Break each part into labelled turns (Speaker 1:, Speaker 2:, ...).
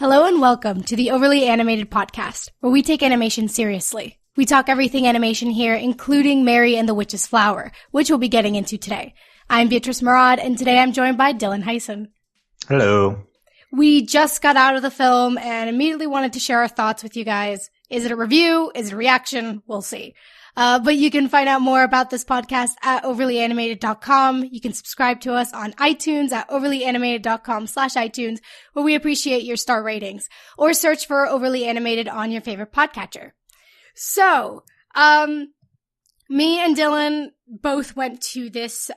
Speaker 1: Hello and welcome to the Overly Animated Podcast, where we take animation seriously. We talk everything animation here, including Mary and the Witch's Flower, which we'll be getting into today. I'm Beatriz Mourad, and today I'm joined by Dylan Hysen.
Speaker 2: Hello.
Speaker 1: We just got out of the film and immediately wanted to share our thoughts with you guys. Is it a review? Is it a reaction? We'll see. But you can find out more about this podcast at overlyanimated.com. You can subscribe to us on iTunes at overlyanimated.com/iTunes, where we appreciate your star ratings, or search for Overly Animated on your favorite podcatcher. So, me and Dylan both went to this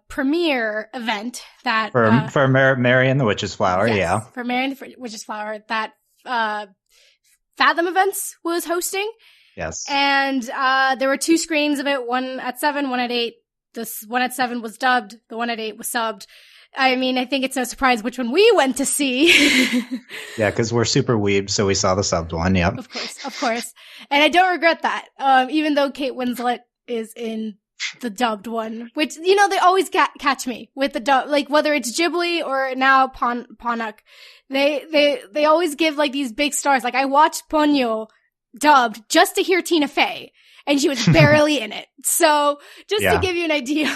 Speaker 1: premiere event that
Speaker 2: for Mary and the Witch's Flower,
Speaker 1: yes,
Speaker 2: yeah.
Speaker 1: For Mary and the Witch's Flower that Fathom Events was hosting.
Speaker 2: Yes.
Speaker 1: And there were two screenings of it, one at 7, one at 8. This one at 7 was dubbed, the one at 8 was subbed. I mean, I think it's no surprise which one we went to see.
Speaker 2: Yeah, because we're super weebs, so we saw the subbed one, yep.
Speaker 1: Of course. And I don't regret that, even though Kate Winslet is in the dubbed one, which, you know, they always catch me with the dub, like whether it's Ghibli or now Ponoc. They always give like these big stars. Like I watched Ponyo dubbed just to hear Tina Fey, and she was barely in it. So just to give you an idea.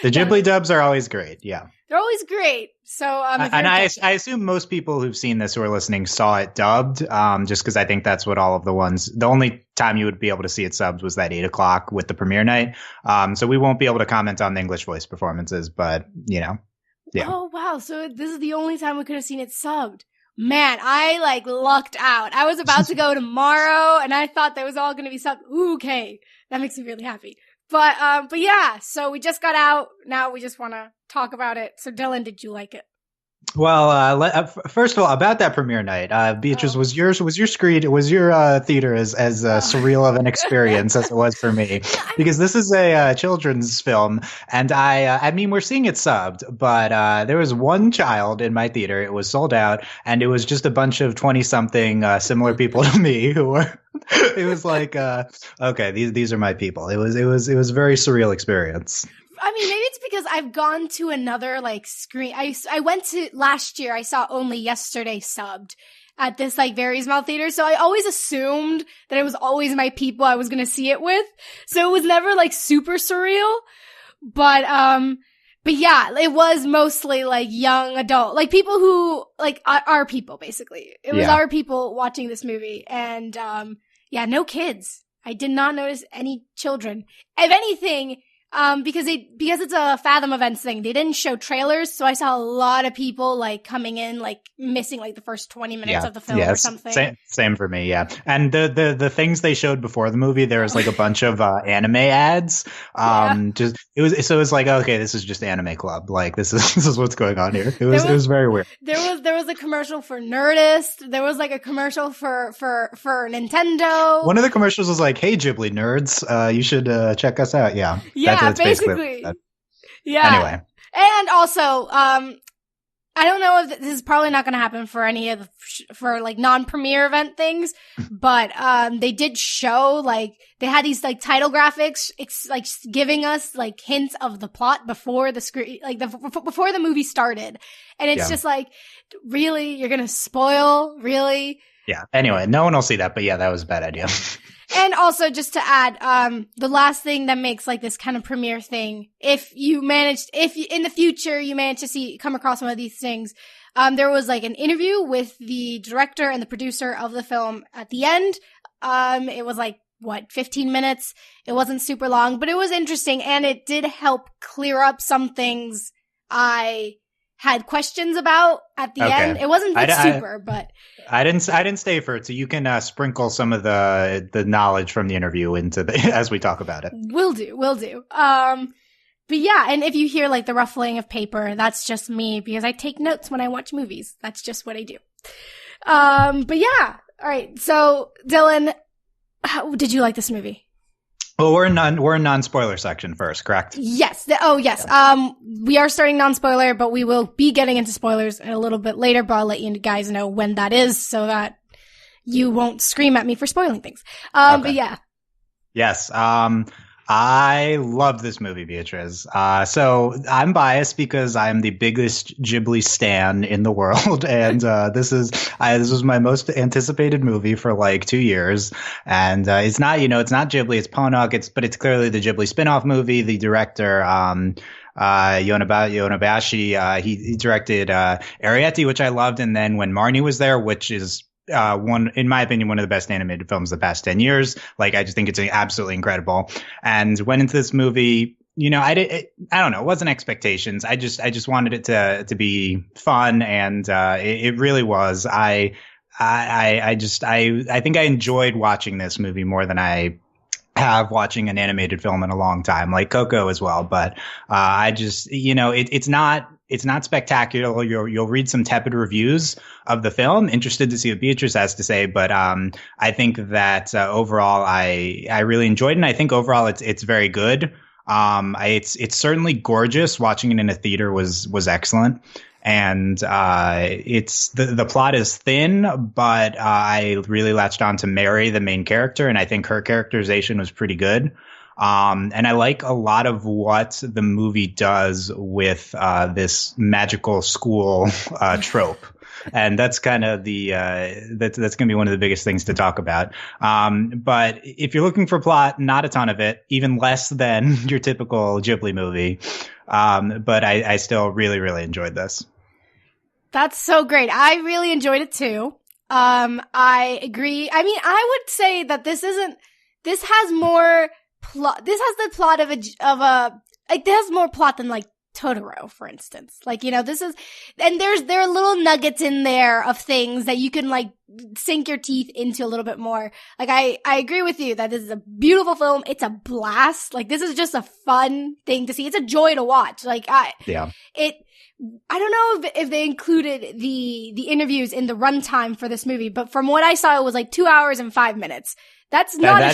Speaker 2: The Ghibli dubs are always great, yeah.
Speaker 1: They're always great. So,
Speaker 2: and I assume most people who've seen this who are listening saw it dubbed, just because I think that's what all of the only time you would be able to see it subbed was that 8 o'clock with the premiere night. So we won't be able to comment on the English voice performances, but, you know, yeah.
Speaker 1: Oh, wow. So this is the only time we could have seen it subbed. Man, I lucked out. I was about to go tomorrow and I thought that was all going to be subbed. Ooh, okay. That makes me really happy. But yeah, so we just got out. Now we just want to talk about it. So Dylan, did you like it?
Speaker 2: Well, first of all, about that premiere night, Beatriz, was your theater as surreal of an experience as it was for me? Because this is a children's film, and I mean, we're seeing it subbed, but there was one child in my theater. It was sold out, and it was just a bunch of 20-something similar people to me who were. It was like, okay, these are my people. It was a very surreal experience.
Speaker 1: I mean, maybe it's because I've gone to another screen. I went to last year. I saw Only Yesterday subbed at this very small theater. So I always assumed that it was always my people I was going to see it with. So it was never super surreal. But yeah, it was mostly young adult, people who our people basically. It was our people watching this movie, and yeah, no kids. I did not notice any children. If anything. Because it's a Fathom Events thing, they didn't show trailers, so I saw a lot of people mcoming in missing the first 20 minutes of the film or something.
Speaker 2: Same for me, yeah. And the things they showed before the movie, there was a bunch of anime ads. It was okay, this is just Anime Club. This is what's going on here. It was very weird.
Speaker 1: There was a commercial for Nerdist. There was a commercial for Nintendo.
Speaker 2: One of the commercials was hey Ghibli nerds, you should check us out. Yeah.
Speaker 1: Yeah, basically. Yeah.
Speaker 2: Anyway.
Speaker 1: And also, I don't know if this is probably not going to happen for any of non-premiere event things, but they did show they had these title graphics giving us hints of the plot before the screen before the movie started, and it's just really, you're gonna spoil, really?
Speaker 2: Yeah. Anyway, no one will see that, but yeah, that was a bad idea.
Speaker 1: And also, just to add, the last thing that makes this kind of premiere thing, if in the future you manage to come across one of these things, there was an interview with the director and the producer of the film at the end. It was 15 minutes. It wasn't super long, but it was interesting, and it did help clear up some things I had questions about at the end. It wasn't super, but
Speaker 2: I didn't stay for it, so you can sprinkle some of the knowledge from the interview into as we talk about it.
Speaker 1: Will do. But yeah, and if you hear the ruffling of paper, that's just me, because I take notes when I watch movies. That's just what I do. But yeah, all right. So Dylan, how did you like this movie?
Speaker 2: Well, we're in non-spoiler section first, correct?
Speaker 1: Yes. Yes. Yeah. We are starting non-spoiler, but we will be getting into spoilers a little bit later, but I'll let you guys know when that is so that you won't scream at me for spoiling things. Okay. But yeah.
Speaker 2: Yes. I loved this movie, Beatrice. So I'm biased because I'm the biggest Ghibli stan in the world, and this was my most anticipated movie for like 2 years. And it's not, it's not Ghibli, it's Ponoc. But it's clearly the Ghibli spin-off movie. The director, Yonabashi, he directed Arrietty, which I loved, and then When Marnie Was There, which is one, in my opinion, one of the best animated films of the past 10 years. Like, I just think it's absolutely incredible. And went into this movie, I don't know, it wasn't expectations. I just wanted it to be fun. And, it really was. I think I enjoyed watching this movie more than I have watching an animated film in a long time, like Coco as well. But, it's not spectacular. You'll read some tepid reviews of the film. Interested to see what Beatrice has to say, but I think that overall, I really enjoyed it. And I think overall, it's very good. It's certainly gorgeous. Watching it in a theater was excellent. And it's the plot is thin, but I really latched on to Mary, the main character, and I think her characterization was pretty good. And I like a lot of what the movie does with this magical school trope. And that's kind of that's going to be one of the biggest things to talk about. But if you're looking for plot, not a ton of it, even less than your typical Ghibli movie. But I still really, really enjoyed this.
Speaker 1: That's so great. I really enjoyed it too. I agree. I mean, I would say that this has more plot. This has the plot of it has more plot than like Totoro, for instance. Like, this is, and there are little nuggets in there of things that you can like sink your teeth into a little bit more. Like, I agree with you that this is a beautiful film. It's a blast. Like, this is just a fun thing to see. It's a joy to watch. Like, I don't know if they included the interviews in the runtime for this movie, but from what I saw, it was like 2 hours and 5 minutes. That's not
Speaker 2: that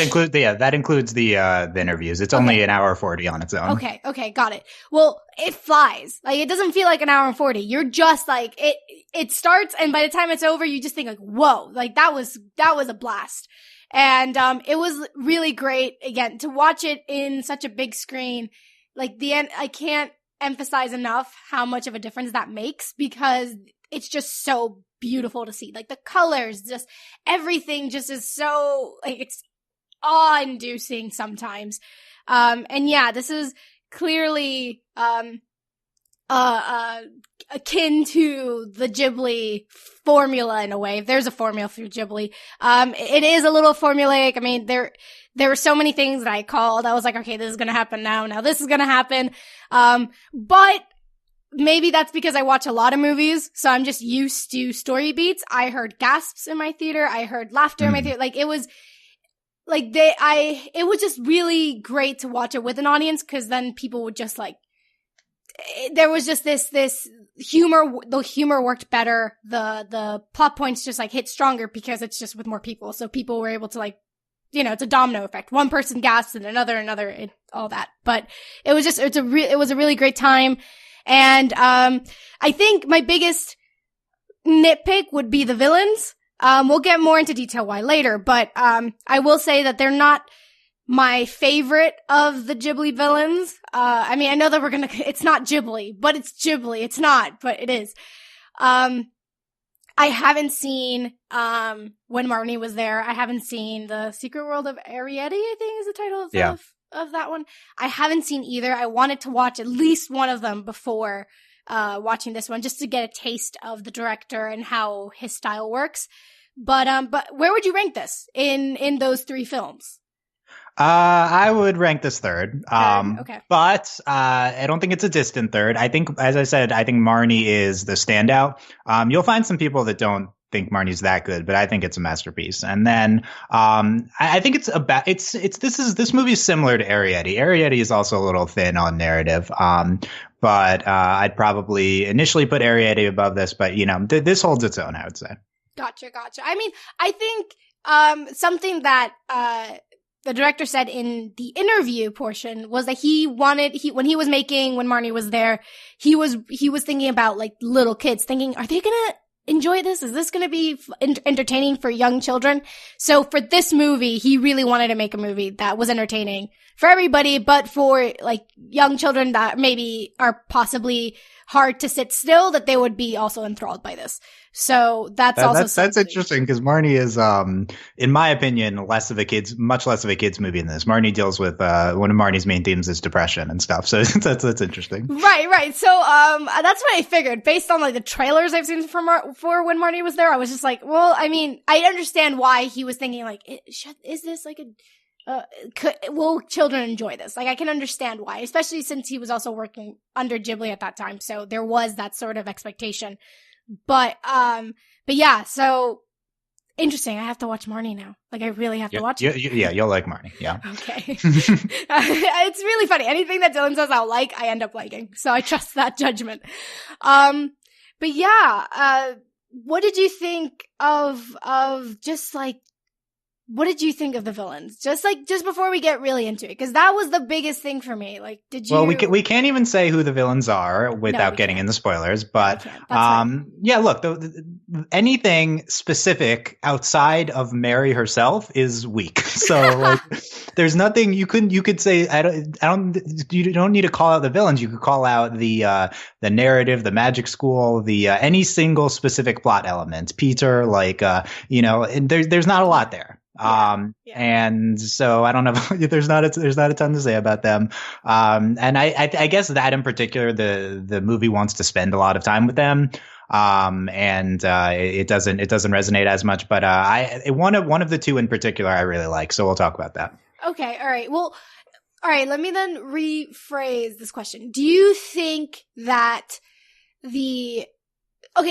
Speaker 2: includes the interviews. It's only an hour 40 on its own.
Speaker 1: Okay, got it. Well, it flies. Like, it doesn't feel like an hour and 40. You're just like it starts, and by the time it's over, you just think like, whoa, like that was a blast. And it was really great again to watch it in such a big screen. Like, the end, I can't emphasize enough how much of a difference that makes, because it's just so beautiful to see. Like, the colors, just everything just is so, like, it's awe-inducing sometimes. And yeah, this is clearly akin to the Ghibli formula in a way. If there's a formula through Ghibli. It is a little formulaic. I mean, there were so many things that I called. I was like, okay, this is gonna happen now this is gonna happen. But maybe that's because I watch a lot of movies, so I'm just used to story beats. I heard gasps in my theater. I heard laughter in my theater. Like, it was like it was just really great to watch it with an audience, because then people would just like, there was just this humor. The humor worked better. The plot points just like hit stronger because it's just with more people. So people were able to like, it's a domino effect. One person gasps and another, and all that. But it was a really great time. And, I think my biggest nitpick would be the villains. We'll get more into detail why later, but, I will say that they're not my favorite of the Ghibli villains. I mean, I know that it's not Ghibli, but it's Ghibli. It's not, but it is. I haven't seen, When Marnie Was There. I haven't seen The Secret World of Arrietty, I think is the title of that one. I haven't seen either. I wanted to watch at least one of them before watching this one, just to get a taste of the director and how his style works. But where would you rank this in those three films?
Speaker 2: I would rank this third.
Speaker 1: Okay.
Speaker 2: But I don't think it's a distant third. I think, as I said, I think Marnie is the standout. You'll find some people that don't think Marnie's that good, but I think it's a masterpiece. And then I think this movie is similar to Arrietty. Arrietty is also a little thin on narrative. But I'd probably initially put Arrietty above this, but this holds its own, I would say. Gotcha.
Speaker 1: I mean, I think something that the director said in the interview portion was that when he was making When Marnie Was There, he was thinking about like little kids, thinking, are they gonna enjoy this? Is this going to be entertaining for young children? So for this movie, he really wanted to make a movie that was entertaining for everybody, but for like young children that maybe are possibly hard to sit still, that they would be also enthralled by this. So that's
Speaker 2: interesting because Marnie is, in my opinion, much less of a kids movie than this. Marnie deals with one of Marnie's main themes is depression and stuff. So that's interesting.
Speaker 1: Right. So that's what I figured based on like the trailers I've seen for when Marnie was there. I was just like, well, I mean, I understand why he was thinking like, is this like will children enjoy this? Like, I can understand why, especially since he was also working under Ghibli at that time. So there was that sort of expectation. But yeah, so interesting. I have to watch Marnie now. Like, I really have to watch it.
Speaker 2: Yeah, you'll like Marnie. Yeah.
Speaker 1: Okay. It's really funny. Anything that Dylan says I'll like, I end up liking. So I trust that judgment. But yeah, what did you think of just like, what did you think of the villains? Just before we get really into it, because that was the biggest thing for me. Like, did you? Well,
Speaker 2: we can't even say who the villains are without getting into spoilers. But yeah, look, anything specific outside of Mary herself is weak. So like, there's nothing you could say. You don't need to call out the villains. You could call out the narrative, the magic school, any single specific plot element. Peter, and there's not a lot there. And so I don't know. There's not a ton to say about them. And I guess that in particular, the movie wants to spend a lot of time with them. And it doesn't resonate as much. But one of the two in particular I really like. So we'll talk about that.
Speaker 1: Okay. All right. Well, all right. Let me then rephrase this question. Do you think that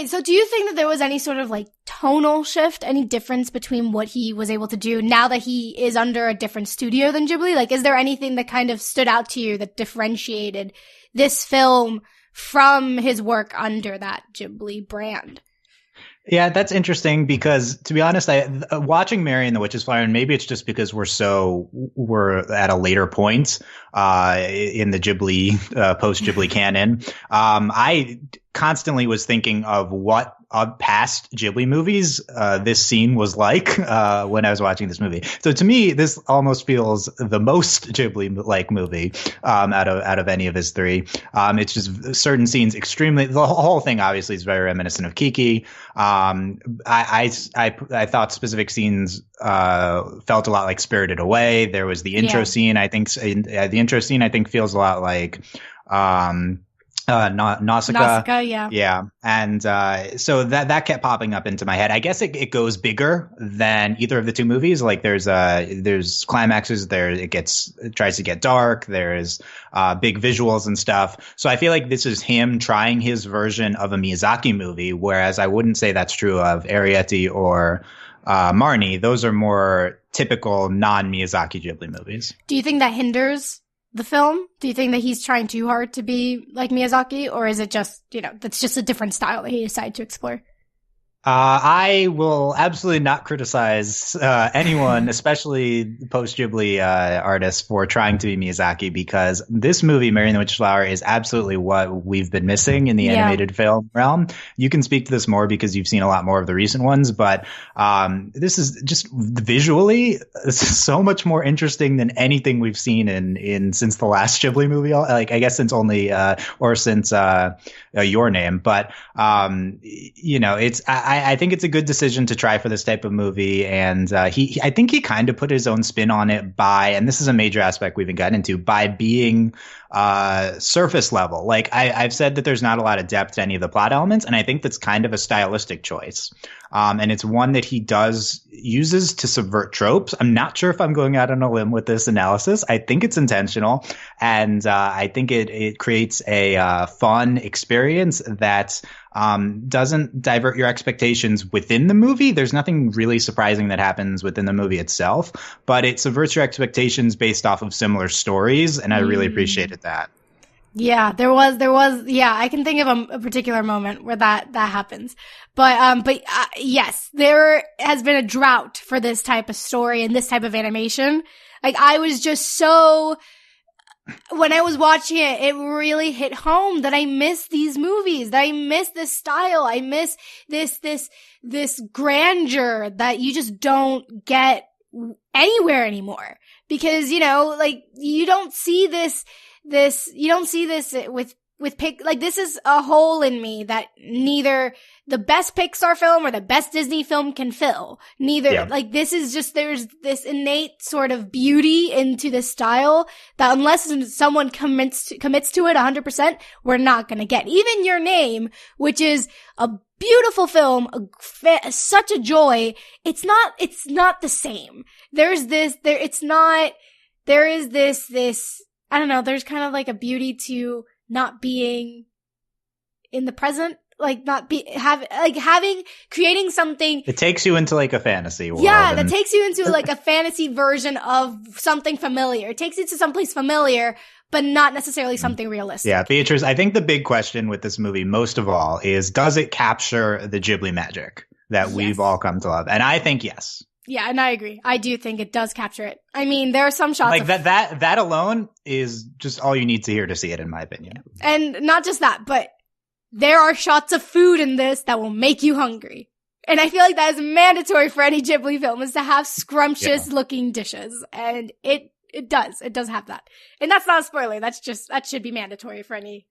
Speaker 1: so do you think that there was any sort of like tonal shift, any difference between what he was able to do now that he is under a different studio than Ghibli? Like, is there anything that kind of stood out to you that differentiated this film from his work under that Ghibli brand?
Speaker 2: Yeah, that's interesting because, to be honest, watching Mary and the Witch's Flower, and maybe it's just because we're at a later point in the Ghibli post Ghibli canon. I constantly was thinking of what past Ghibli movies this scene was like when I was watching this movie. So to me, this almost feels the most Ghibli-like movie out of any of his three. It's just certain scenes the whole thing obviously is very reminiscent of Kiki. I thought specific scenes felt a lot like Spirited Away. There was the intro scene. I think the intro scene feels a lot like Nausicaa, yeah, and so that kept popping up into my head. I guess it goes bigger than either of the two movies. Like there's climaxes there. It tries to get dark. There's big visuals and stuff. So I feel like this is him trying his version of a Miyazaki movie, whereas I wouldn't say that's true of Arrietty or Marnie. Those are more typical non-Miyazaki Ghibli movies.
Speaker 1: Do you think that hinders the film? Do you think that he's trying too hard to be like Miyazaki, or is it just, that's just a different style that he decided to explore?
Speaker 2: I will absolutely not criticize anyone, especially post-Ghibli artists, for trying to be Miyazaki, because this movie, Mary and the Witch's Flower, is absolutely what we've been missing in the animated film realm. You can speak to this more because you've seen a lot more of the recent ones, but this is just visually so much more interesting than anything we've seen in since the last Ghibli movie. Like, I guess since Your Name, but it's I think it's a good decision to try for this type of movie, and I think he kind of put his own spin on it and this is a major aspect we haven't gotten into, by being surface level. Like I've said that there's not a lot of depth to any of the plot elements, and I think that's kind of a stylistic choice. And it's one that he uses to subvert tropes. I'm not sure if I'm going out on a limb with this analysis. I think it's intentional, and I think it creates a fun experience that doesn't divert your expectations within the movie. There's nothing really surprising that happens within the movie itself, but it subverts your expectations based off of similar stories, and I really appreciated that.
Speaker 1: Yeah, there was, I can think of a particular moment where that happens. But yes, there has been a drought for this type of story and this type of animation. Like, I was just so when I was watching it, it really hit home that I miss these movies, that I miss this style. I miss this grandeur that you just don't get anywhere anymore. Because, you know, like, you don't see this with like, this is a hole in me that neither the best Pixar film or the best Disney film can fill. Neither, like, this is just, there's this innate sort of beauty into this style that unless someone commits to it 100%, we're not gonna get. Even Your Name, which is a beautiful film, such a joy, it's not the same. There is this, I don't know, there's kind of like a beauty to not being in the present, like creating something.
Speaker 2: It takes you into like a fantasy world.
Speaker 1: Yeah, that takes you into like a fantasy version of something familiar. It takes you to someplace familiar, but not necessarily something realistic.
Speaker 2: Yeah, Beatriz, I think the big question with this movie, most of all, is does it capture the Ghibli magic that we've all come to love? And I think yes.
Speaker 1: Yeah, and I agree. I do think it does capture it. I mean, there are some shots
Speaker 2: like that alone is just all you need to hear to see it, in my opinion.
Speaker 1: And not just that, but there are shots of food in this that will make you hungry. And I feel like that is mandatory for any Ghibli film, is to have scrumptious looking dishes. And it does have that. And that's not a spoiler. That should be mandatory for any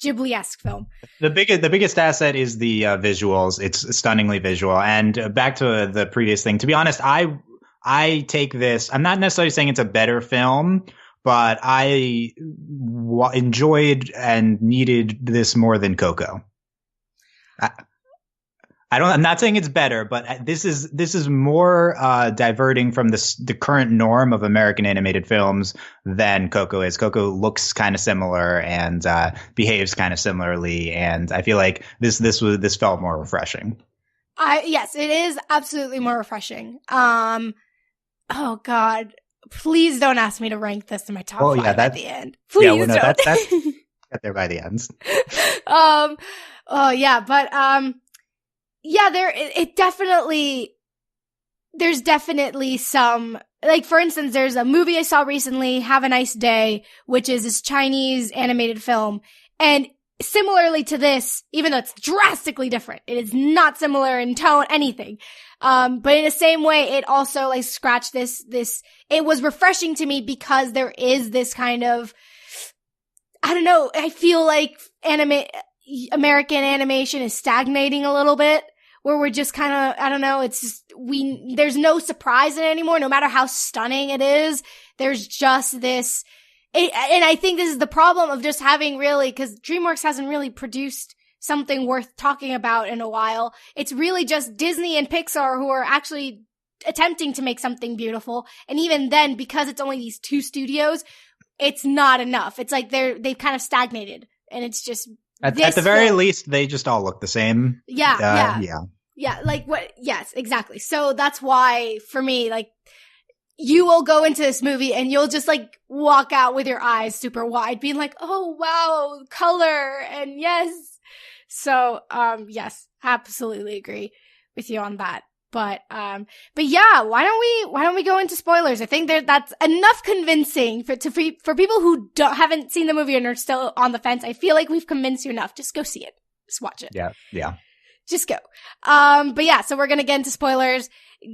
Speaker 1: Ghibli-esque film. The
Speaker 2: biggest asset is the visuals. It's stunningly visual. And back to the previous thing, to be honest, I take this, I'm not necessarily saying it's a better film, but I enjoyed and needed this more than Coco. I'm not saying it's better, but this is more diverting from the current norm of American animated films than Coco is. Coco looks kind of similar and behaves kind of similarly, and I feel like this felt more refreshing.
Speaker 1: Yes, it is absolutely more refreshing. Oh God, please don't ask me to rank this in my top 5 at the end. Please don't.
Speaker 2: That's get there by the end.
Speaker 1: Yeah, there's definitely some, like, for instance, there's a movie I saw recently, Have a Nice Day, which is this Chinese animated film. And similarly to this, even though it's drastically different, it is not similar in tone, anything. But in the same way, it also, like, scratched this, it was refreshing to me because there is this kind of, I don't know, I feel like American animation is stagnating a little bit. Where we're just kind of, I don't know, it's just, there's no surprise in it anymore, no matter how stunning it is. There's just this, and I think this is the problem of just having really, because DreamWorks hasn't really produced something worth talking about in a while. It's really just Disney and Pixar who are actually attempting to make something beautiful. And even then, because it's only these 2 studios, it's not enough. It's like they've kind of stagnated, and it's just,
Speaker 2: at the very least, they just all look the same.
Speaker 1: Yeah, like what? Yes, exactly. So that's why, for me, like, you will go into this movie and you'll just, like, walk out with your eyes super wide, being like, oh, wow, color, and yes. So, yes, absolutely agree with you on that. But yeah, why don't we go into spoilers? I think that's enough convincing for people who haven't seen the movie and are still on the fence. I feel like we've convinced you enough. Just go see it. Just watch it.
Speaker 2: Yeah.
Speaker 1: Just go. But yeah, so we're gonna get into spoilers.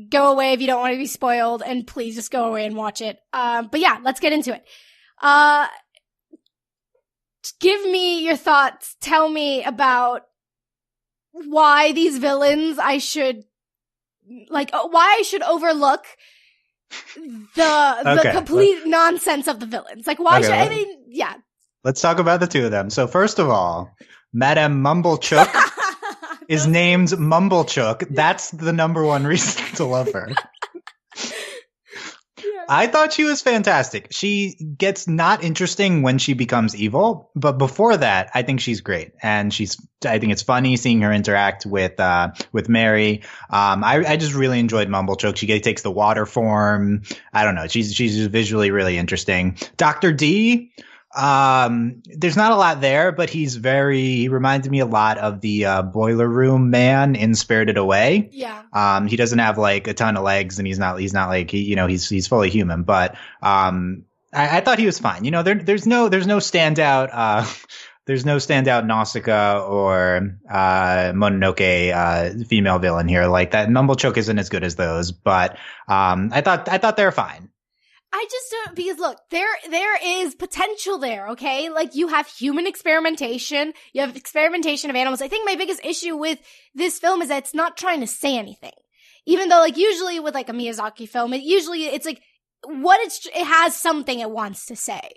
Speaker 1: Go away if you don't want to be spoiled, and please just go away and watch it. But yeah, let's get into it. Give me your thoughts. Tell me about why these villains why I should overlook the complete nonsense of the villains. Like, why should, I mean, yeah.
Speaker 2: Let's talk about the 2 of them. So first of all, Madame Mumblechook is named Mumblechook. That's the number one reason to love her. I thought she was fantastic. She gets not interesting when she becomes evil, but before that, I think she's great. And I think it's funny seeing her interact with Mary. I just really enjoyed Mumblechook. She takes the water form. I don't know. She's visually really interesting. Dr. D, there's not a lot there, but he reminds me a lot of the Boiler Room man in Spirited Away.
Speaker 1: Yeah.
Speaker 2: He doesn't have like a ton of legs, and he's not like he's fully human, but I thought he was fine. There's no standout. There's no standout Nausicaa or Mononoke female villain here. Like that, Mumblechook isn't as good as those, but I thought they were fine.
Speaker 1: I just don't, because look, there is potential there, okay? Like, you have human experimentation, you have experimentation of animals. I think my biggest issue with this film is that it's not trying to say anything. Even though, like, usually with, like, a Miyazaki film, it's like, it has something it wants to say.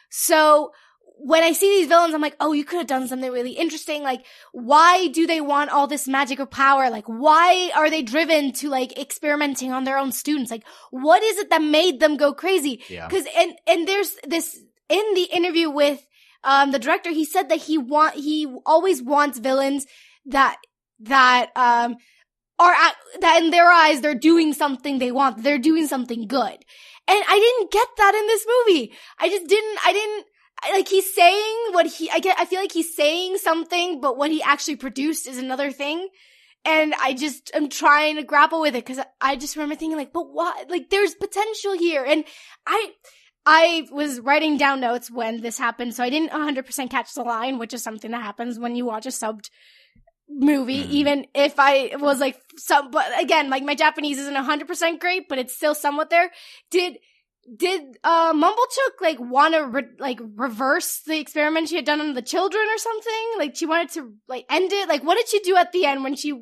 Speaker 1: So, when I see these villains, I'm like, oh, you could have done something really interesting. Like, why do they want all this magical power? Like, why are they driven to, like, experimenting on their own students? Like, what is it that made them go crazy?
Speaker 2: Yeah.
Speaker 1: Cause, and there's this, in the interview with, the director, he said that he always wants villains that in their eyes, they're doing something they want. They're doing something good. And I didn't get that in this movie. I didn't, like, he's saying I feel like he's saying something, but what he actually produced is another thing. And I'm trying to grapple with it, cause I just remember thinking like, but what? Like, there's potential here. And I was writing down notes when this happened, so I didn't 100% catch the line, which is something that happens when you watch a subbed movie, even if I was like, but again, like, my Japanese isn't 100% great, but it's still somewhat there. Did Mumblechook like want to reverse the experiment she had done on the children or something? Like, she wanted to like end it. Like, what did she do at the end when she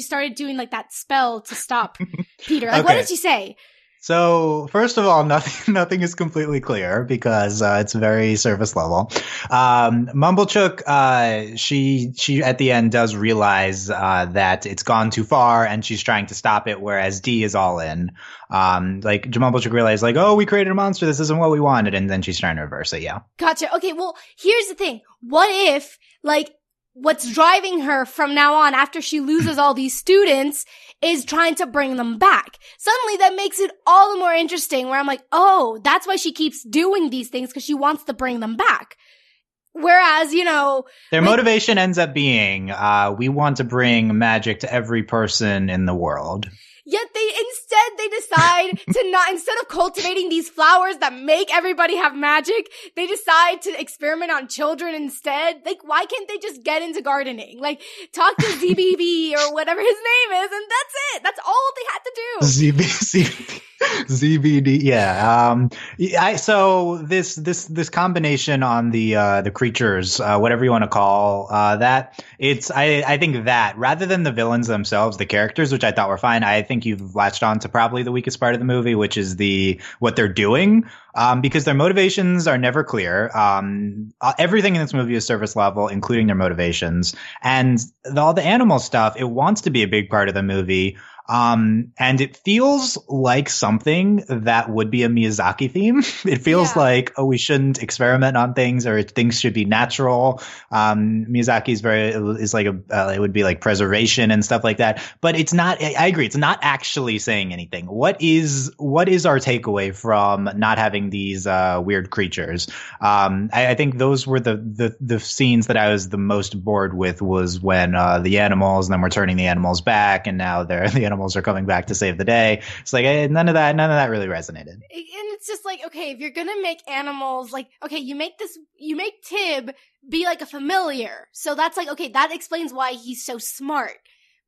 Speaker 1: started doing like that spell to stop Peter? Like, What did she say?
Speaker 2: So, first of all, nothing is completely clear because it's very surface level. Mumblechook, she at the end does realize that it's gone too far and she's trying to stop it, whereas D is all in. Like, Mumblechook realized, like, oh, we created a monster, this isn't what we wanted, and then she's trying to reverse it, yeah.
Speaker 1: Gotcha. Okay, well, here's the thing. What if, like, what's driving her from now on after she loses all these students is trying to bring them back? Suddenly that makes it all the more interesting, where I'm like, oh, that's why she keeps doing these things, because she wants to bring them back. Whereas,
Speaker 2: their motivation ends up being, we want to bring magic to every person in the world.
Speaker 1: Yet they decide to not, instead of cultivating these flowers that make everybody have magic, they decide to experiment on children instead. Like, why can't they just get into gardening? Like, talk to ZBB or whatever his name is, and that's it. That's all they had to do.
Speaker 2: ZBD, yeah. So this combination on the creatures, whatever you want to call that, I think that rather than the villains themselves, the characters, which I thought were fine, I think you've latched on to probably the weakest part of the movie, which is what they're doing, because their motivations are never clear. Everything in this movie is surface level, including their motivations, and all the animal stuff. It wants to be a big part of the movie. And it feels like something that would be a Miyazaki theme. It feels like, oh, we shouldn't experiment on things, or things should be natural. Miyazaki is like it would be like preservation and stuff like that. But it's not, I agree, it's not actually saying anything. What is our takeaway from not having these, weird creatures? I think those were the scenes that I was the most bored with, was when, the animals, and then we're turning the animals back, and now the animals are coming back to save the day. It's like, none of that really resonated. And
Speaker 1: it's just like, okay, if you're gonna make animals, like, okay, you make Tib be like a familiar. So that's like, okay, that explains why he's so smart.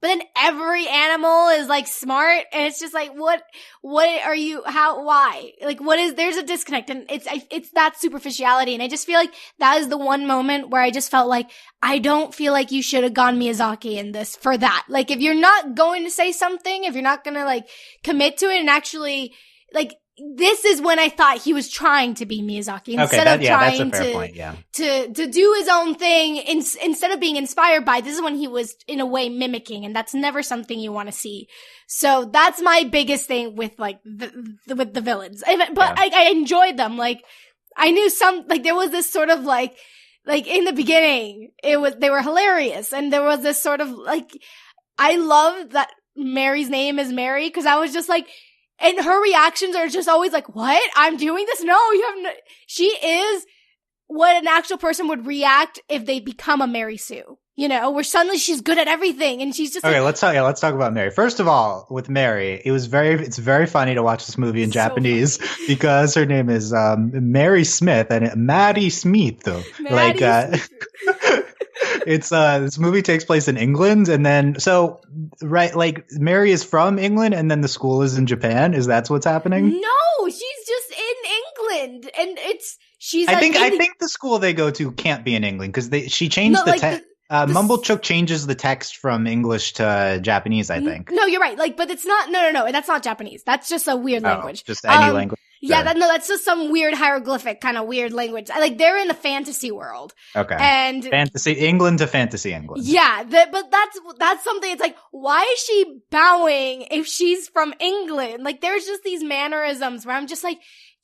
Speaker 1: But then every animal is like smart, and it's just like, what are you, why? Like, there's a disconnect, and it's that superficiality, and I just feel like that is the one moment where I just felt like, I don't feel like you should have gone Miyazaki in this for that. Like, if you're not going to say something, if you're not gonna like commit to it and actually, like, this is when I thought he was trying to be Miyazaki instead of trying
Speaker 2: that's a fair point, yeah.
Speaker 1: to do his own thing instead of being inspired by. This is when he was in a way mimicking, and that's never something you want to see. So that's my biggest thing with like with the villains. But I enjoyed them. Like, I knew there was this sort of like in the beginning, they were hilarious, and there was this sort of like, I love that Mary's name is Mary, because I was just like. And her reactions are just always like, what? I'm doing this? No, you have no. She is what an actual person would react if they become a Mary Sue. You know, where suddenly she's good at everything and she's just
Speaker 2: okay. Let's talk about Mary. First of all, with Mary, it's very funny to watch this movie in Japanese because her name is Mary Smith and Maddie Smith. Smith. It's this movie takes place in England, and then Mary is from England, and then the school is in Japan. That's what's happening?
Speaker 1: No, she's just in England, and I
Speaker 2: think the school they go to can't be in England because she changed the text. Mumblechook changes the text from English to Japanese, I think.
Speaker 1: No, you're right. But it's not. No. That's not Japanese. That's just a weird language.
Speaker 2: Just any language.
Speaker 1: Yeah, that's just some weird hieroglyphic kind of weird language. They're in a fantasy world.
Speaker 2: Okay.
Speaker 1: And
Speaker 2: fantasy England to fantasy England.
Speaker 1: Yeah, but that's something. It's like, why is she bowing if she's from England? There's just these mannerisms where I'm just like,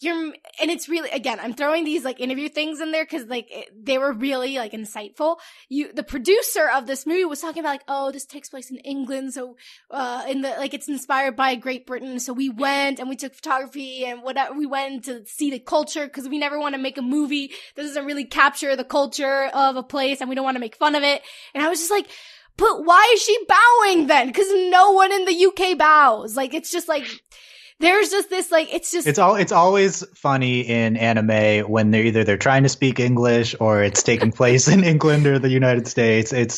Speaker 1: and it's really, again, I'm throwing these interview things in there because they were really insightful. The producer of this movie was talking about this takes place in England, so it's inspired by Great Britain. So we went and we took photography and whatever. We went to see the culture because we never want to make a movie that doesn't really capture the culture of a place, and we don't want to make fun of it. And I was just like, but why is she bowing then? Because no one in the UK bows. It's just there's just this it's
Speaker 2: always funny in anime when they're trying to speak English or it's taking place in England or the United States. There's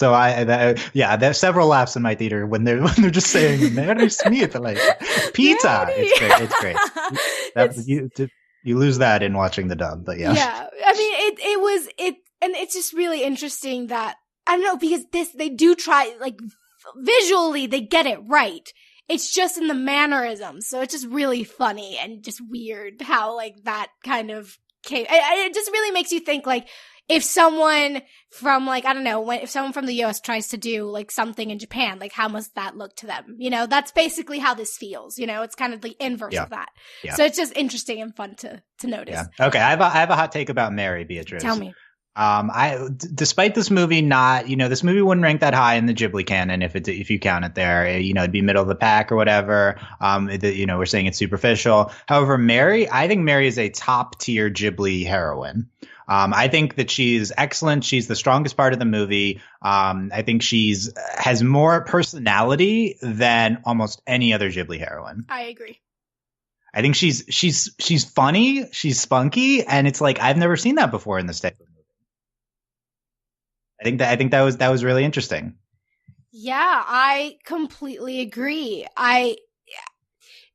Speaker 2: several laughs in my theater when they're just saying Mary Smith pizza.
Speaker 1: Mary.
Speaker 2: It's great. You lose that in watching the dub, but yeah.
Speaker 1: Yeah, I mean and it's just really interesting that I don't know because they do try visually they get it right. It's just in the mannerisms, so it's just really funny and just weird how that kind of came. It just really makes you think if someone from I don't know if someone from the U.S. tries to do something in Japan, how must that look to them? That's basically how this feels. It's kind of the inverse of that. Yeah. So it's just interesting and fun to notice.
Speaker 2: Yeah. Okay, I have a hot take about Mary, Beatriz.
Speaker 1: Tell me.
Speaker 2: Despite this movie not, this movie wouldn't rank that high in the Ghibli canon if you count it there. It'd be middle of the pack or whatever. We're saying it's superficial. However, I think Mary is a top tier Ghibli heroine. I think that she's excellent. She's the strongest part of the movie. I think has more personality than almost any other Ghibli heroine.
Speaker 1: I agree.
Speaker 2: I think she's funny, she's spunky, and it's I've never seen that before in this type of movie. I think that was really interesting.
Speaker 1: Yeah, I completely agree.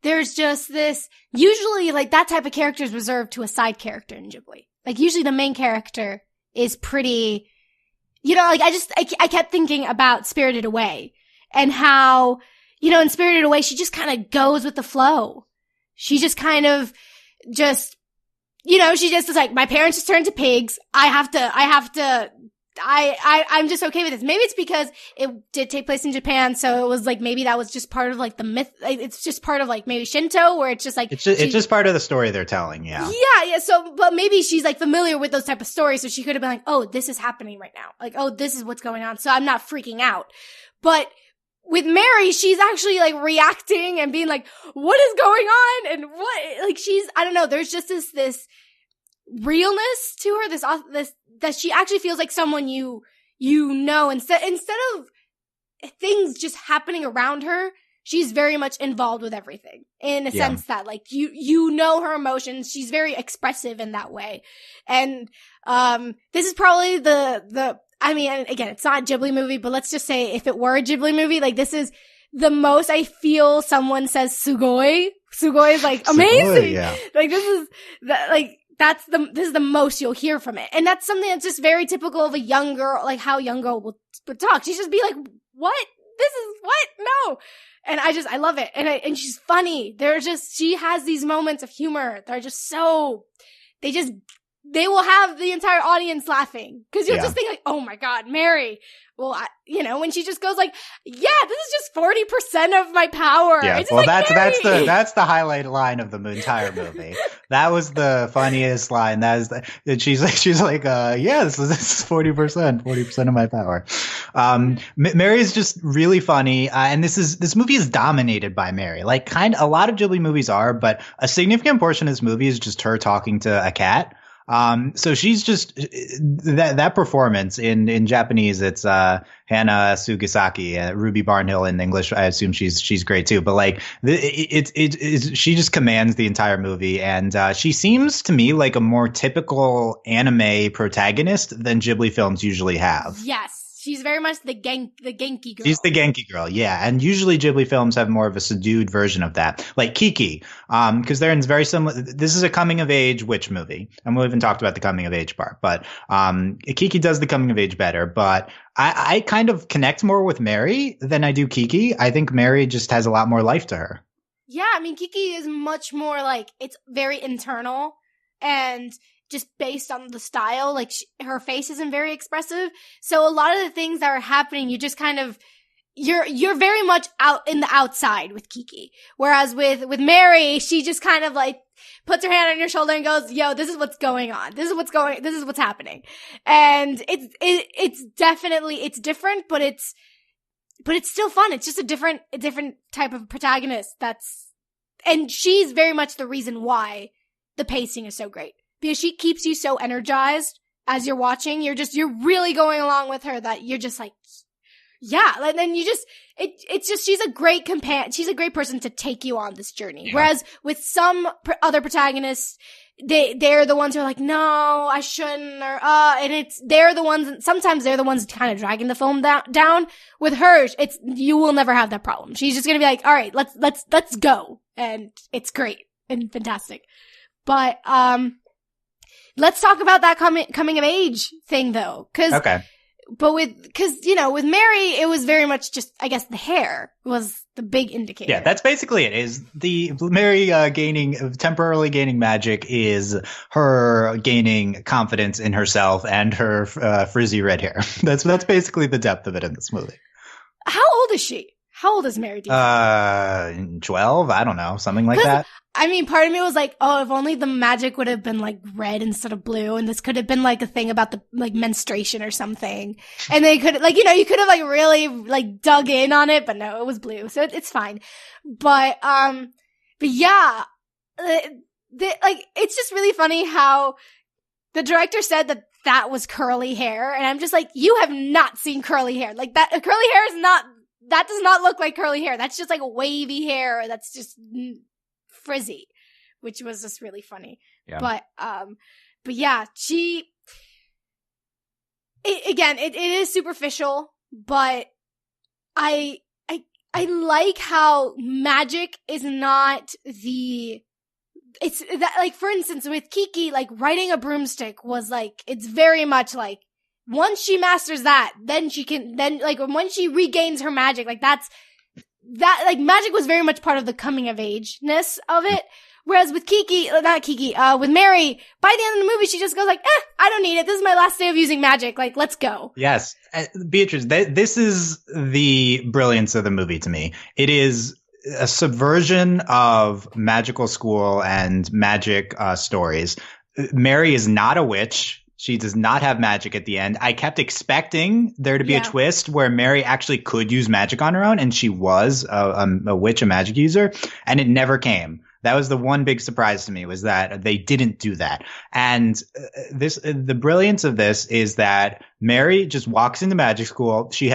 Speaker 1: There's just this usually that type of character is reserved to a side character in Ghibli. Usually the main character is pretty, I kept thinking about Spirited Away and how, in Spirited Away she just kind of goes with the flow. She just kind of just, she just is my parents just turned to pigs. I'm just okay with this. Maybe it's because it did take place in Japan, so it was maybe that was just part of the myth. It's just part of maybe Shinto, where it's just it's
Speaker 2: just part of the story they're telling. Yeah.
Speaker 1: Yeah. So, but maybe she's familiar with those type of stories, so she could have been oh, this is happening right now. Oh, this is what's going on. So I'm not freaking out. But with Mary, she's actually reacting and being what is going on? And what, I don't know. There's just this realness to her, this that she actually feels like someone instead of things just happening around her, she's very much involved with everything in a sense that her emotions. She's very expressive in that way. And this is probably I mean, again, it's not a Ghibli movie, but let's just say if it were a Ghibli movie, this is the most I feel someone says sugoi. Sugoi is amazing. Sugoi, yeah. This is this is the most you'll hear from it. And that's something that's just very typical of a young girl, how a young girl would talk. She'd just be what? This is what? No. And I love it. And she's funny. She has these moments of humor. They're just they will have the entire audience laughing. Cause you'll just think oh my God, Mary. Well, when she just goes this is just 40% of my power.
Speaker 2: Yeah, well, that's the highlight line of the entire movie. That was the funniest line. She's like, this is 40% of my power. Mary is just really funny. And this movie is dominated by Mary. A lot of Ghibli movies are, but a significant portion of this movie is just her talking to a cat. So she's just that performance in Japanese. It's Hana Sugisaki, Ruby Barnhill in English. I assume she's great too. But like she just commands the entire movie, and she seems to me like a more typical anime protagonist than Ghibli films usually have.
Speaker 1: Yes. She's very much the Genki girl.
Speaker 2: She's the Genki girl, yeah. And usually Ghibli films have more of a subdued version of that. Like Kiki, because they're in very similar. This is a coming of age witch movie. And we haven't talked about the coming of age part. But Kiki does the coming of age better. But I kind of connect more with Mary than I do Kiki. I think Mary just has a lot more life to her.
Speaker 1: Yeah, I mean, Kiki is much more like, it's very internal. And just based on the style, like her face isn't very expressive. So a lot of the things that are happening, you just kind of, you're very much out in the outside with Kiki. Whereas with Mary, she just kind of like puts her hand on your shoulder and goes, yo, this is what's going on. This is what's happening. And it's definitely, it's different, but it's still fun. It's just a different type of protagonist and she's very much the reason why the pacing is so great. Because she keeps you so energized as you're watching. You're really going along with her that you're just like, yeah. And then it's just, she's a great companion. She's a great person to take you on this journey. Yeah. Whereas with some other protagonists, they're the ones who are like, no, I shouldn't, and sometimes they're the ones kind of dragging the film down. With her, you will never have that problem. She's just gonna be like, all right, let's go. And it's great and fantastic. But, let's talk about that coming of age thing though. With Mary, it was very much just, I guess the hair was the big indicator.
Speaker 2: Yeah, that's basically it. Is the Mary temporarily gaining magic is her gaining confidence in herself and her frizzy red hair. That's basically the depth of it in this movie.
Speaker 1: How old is she? How old is Mary?
Speaker 2: 12? I don't know. Something like that.
Speaker 1: I mean, part of me was like, oh, if only the magic would have been like red instead of blue. And this could have been like a thing about the like menstruation or something. And they could like, you could have like really like dug in on it, but no, it was blue. So it's fine. But yeah, it's just really funny how the director said that was curly hair. And I'm just like, you have not seen curly hair. Like that curly hair that does not look like curly hair. That's just like wavy hair. That's just frizzy, which was just really funny. Yeah. But yeah, it is superficial, but I like how magic is not it's that, like, for instance, with Kiki, like riding a broomstick was like, it's very much like, once she masters that, then when she regains her magic, like magic was very much part of the coming of ageness of it. Whereas with with Mary, by the end of the movie, she just goes like, I don't need it. This is my last day of using magic. Like, let's go.
Speaker 2: Yes. Beatriz, this is the brilliance of the movie to me. It is a subversion of magical school and magic stories. Mary is not a witch. She does not have magic at the end. I kept expecting there to be a twist where Mary actually could use magic on her own, and she was a witch, a magic user, and it never came. That was the one big surprise to me, was that they didn't do that. And the brilliance of this is that Mary just walks into magic school. She's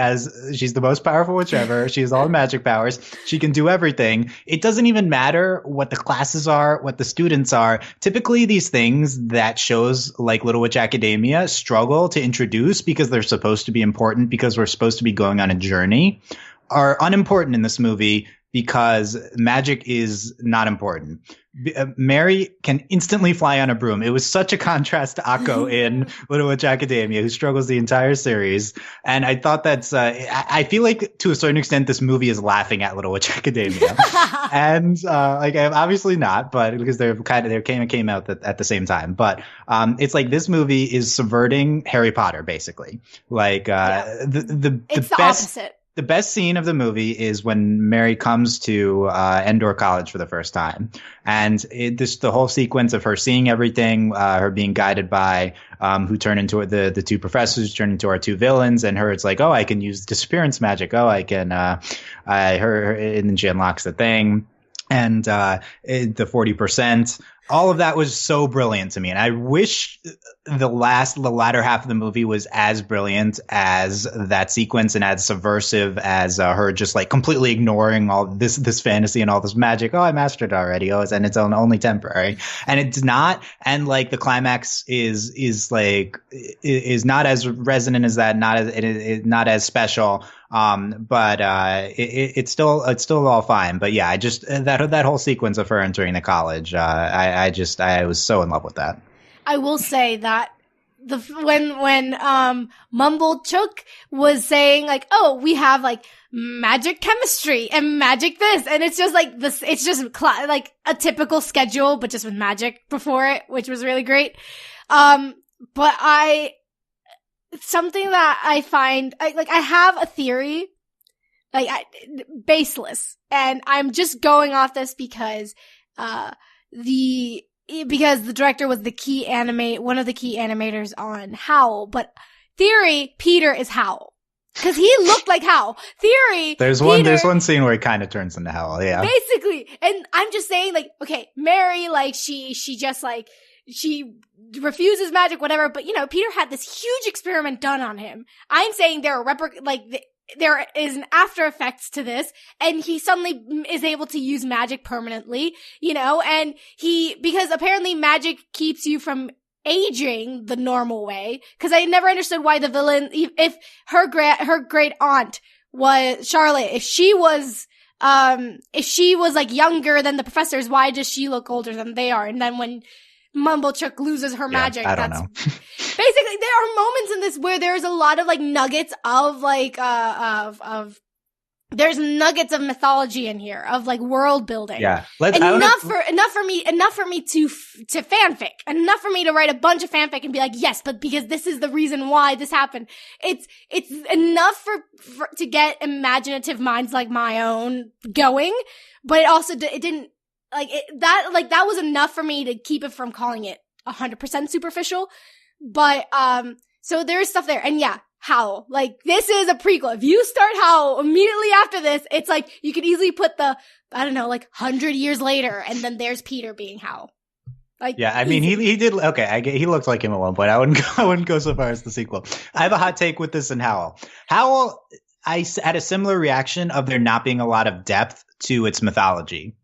Speaker 2: the most powerful witch ever. She has all the magic powers. She can do everything. It doesn't even matter what the classes are, what the students are. Typically, these things that shows like Little Witch Academia struggle to introduce because they're supposed to be important, because we're supposed to be going on a journey, are unimportant in this movie because magic is not important. Mary can instantly fly on a broom. It was such a contrast to Akko in Little Witch Academia, who struggles the entire series. And I thought that's, I feel like to a certain extent, this movie is laughing at Little Witch Academia. And, obviously not, but because they came out at the same time. But, it's like this movie is subverting Harry Potter, basically. Like, the best
Speaker 1: opposite.
Speaker 2: The best scene of the movie is when Mary comes to Endor College for the first time. And the whole sequence of her seeing everything, her being guided by who turn into the two professors, turn into our two villains, and her, it's like, oh, I can use disappearance magic. Oh, I can, and then she unlocks the thing. And the 40%. All of that was so brilliant to me, and I wish the latter half of the movie was as brilliant as that sequence and as subversive as her just like completely ignoring all this fantasy and all this magic. Oh, I mastered it already. Oh, and it's only temporary, and it's not. And like the climax is not as resonant as that, not as special. But it's still all fine. But yeah, I just that whole sequence of her entering the college, I was so in love with that.
Speaker 1: I will say that when Mumblechook was saying like, oh, we have like magic chemistry and magic this, and it's just like this, it's just like a typical schedule, but just with magic before it, which was really great. But something that I find, I have a theory, baseless, and I'm just going off this because the director was one of the key animators on Howl, but theory, Peter is Howl. Cause he looked like Howl. Theory,
Speaker 2: there's one scene where he kind of turns into Howl, yeah.
Speaker 1: Basically. And I'm just saying, like, okay, Mary, like, she just like, she refuses magic, whatever, but you know, Peter had this huge experiment done on him. I'm saying there are there is an after effects to this, and he suddenly is able to use magic permanently, you know, and because apparently magic keeps you from aging the normal way, because I never understood why the villain, if her great aunt was Charlotte, if she was like younger than the professors, why does she look older than they are? And then when Mumblechook loses her magic.
Speaker 2: I don't know.
Speaker 1: Basically, there are moments in this where there's a lot of like nuggets of like there's nuggets of mythology in here, of like world building.
Speaker 2: Yeah,
Speaker 1: enough for me to fanfic, enough for me to write a bunch of fanfic and be like, yes, but because this is the reason why this happened. It's enough for to get imaginative minds like my own going, but it didn't. That was enough for me to keep it from calling it 100% superficial. But, so there's stuff there. And yeah, Howl. Like, this is a prequel. If you start Howl immediately after this, it's like, you could easily put 100 years later, and then there's Peter being Howl. Like,
Speaker 2: yeah, I mean, he did, okay, he looked like him at one point. I wouldn't go so far as the sequel. I have a hot take with this in Howl. Howl, I had a similar reaction of there not being a lot of depth to its mythology.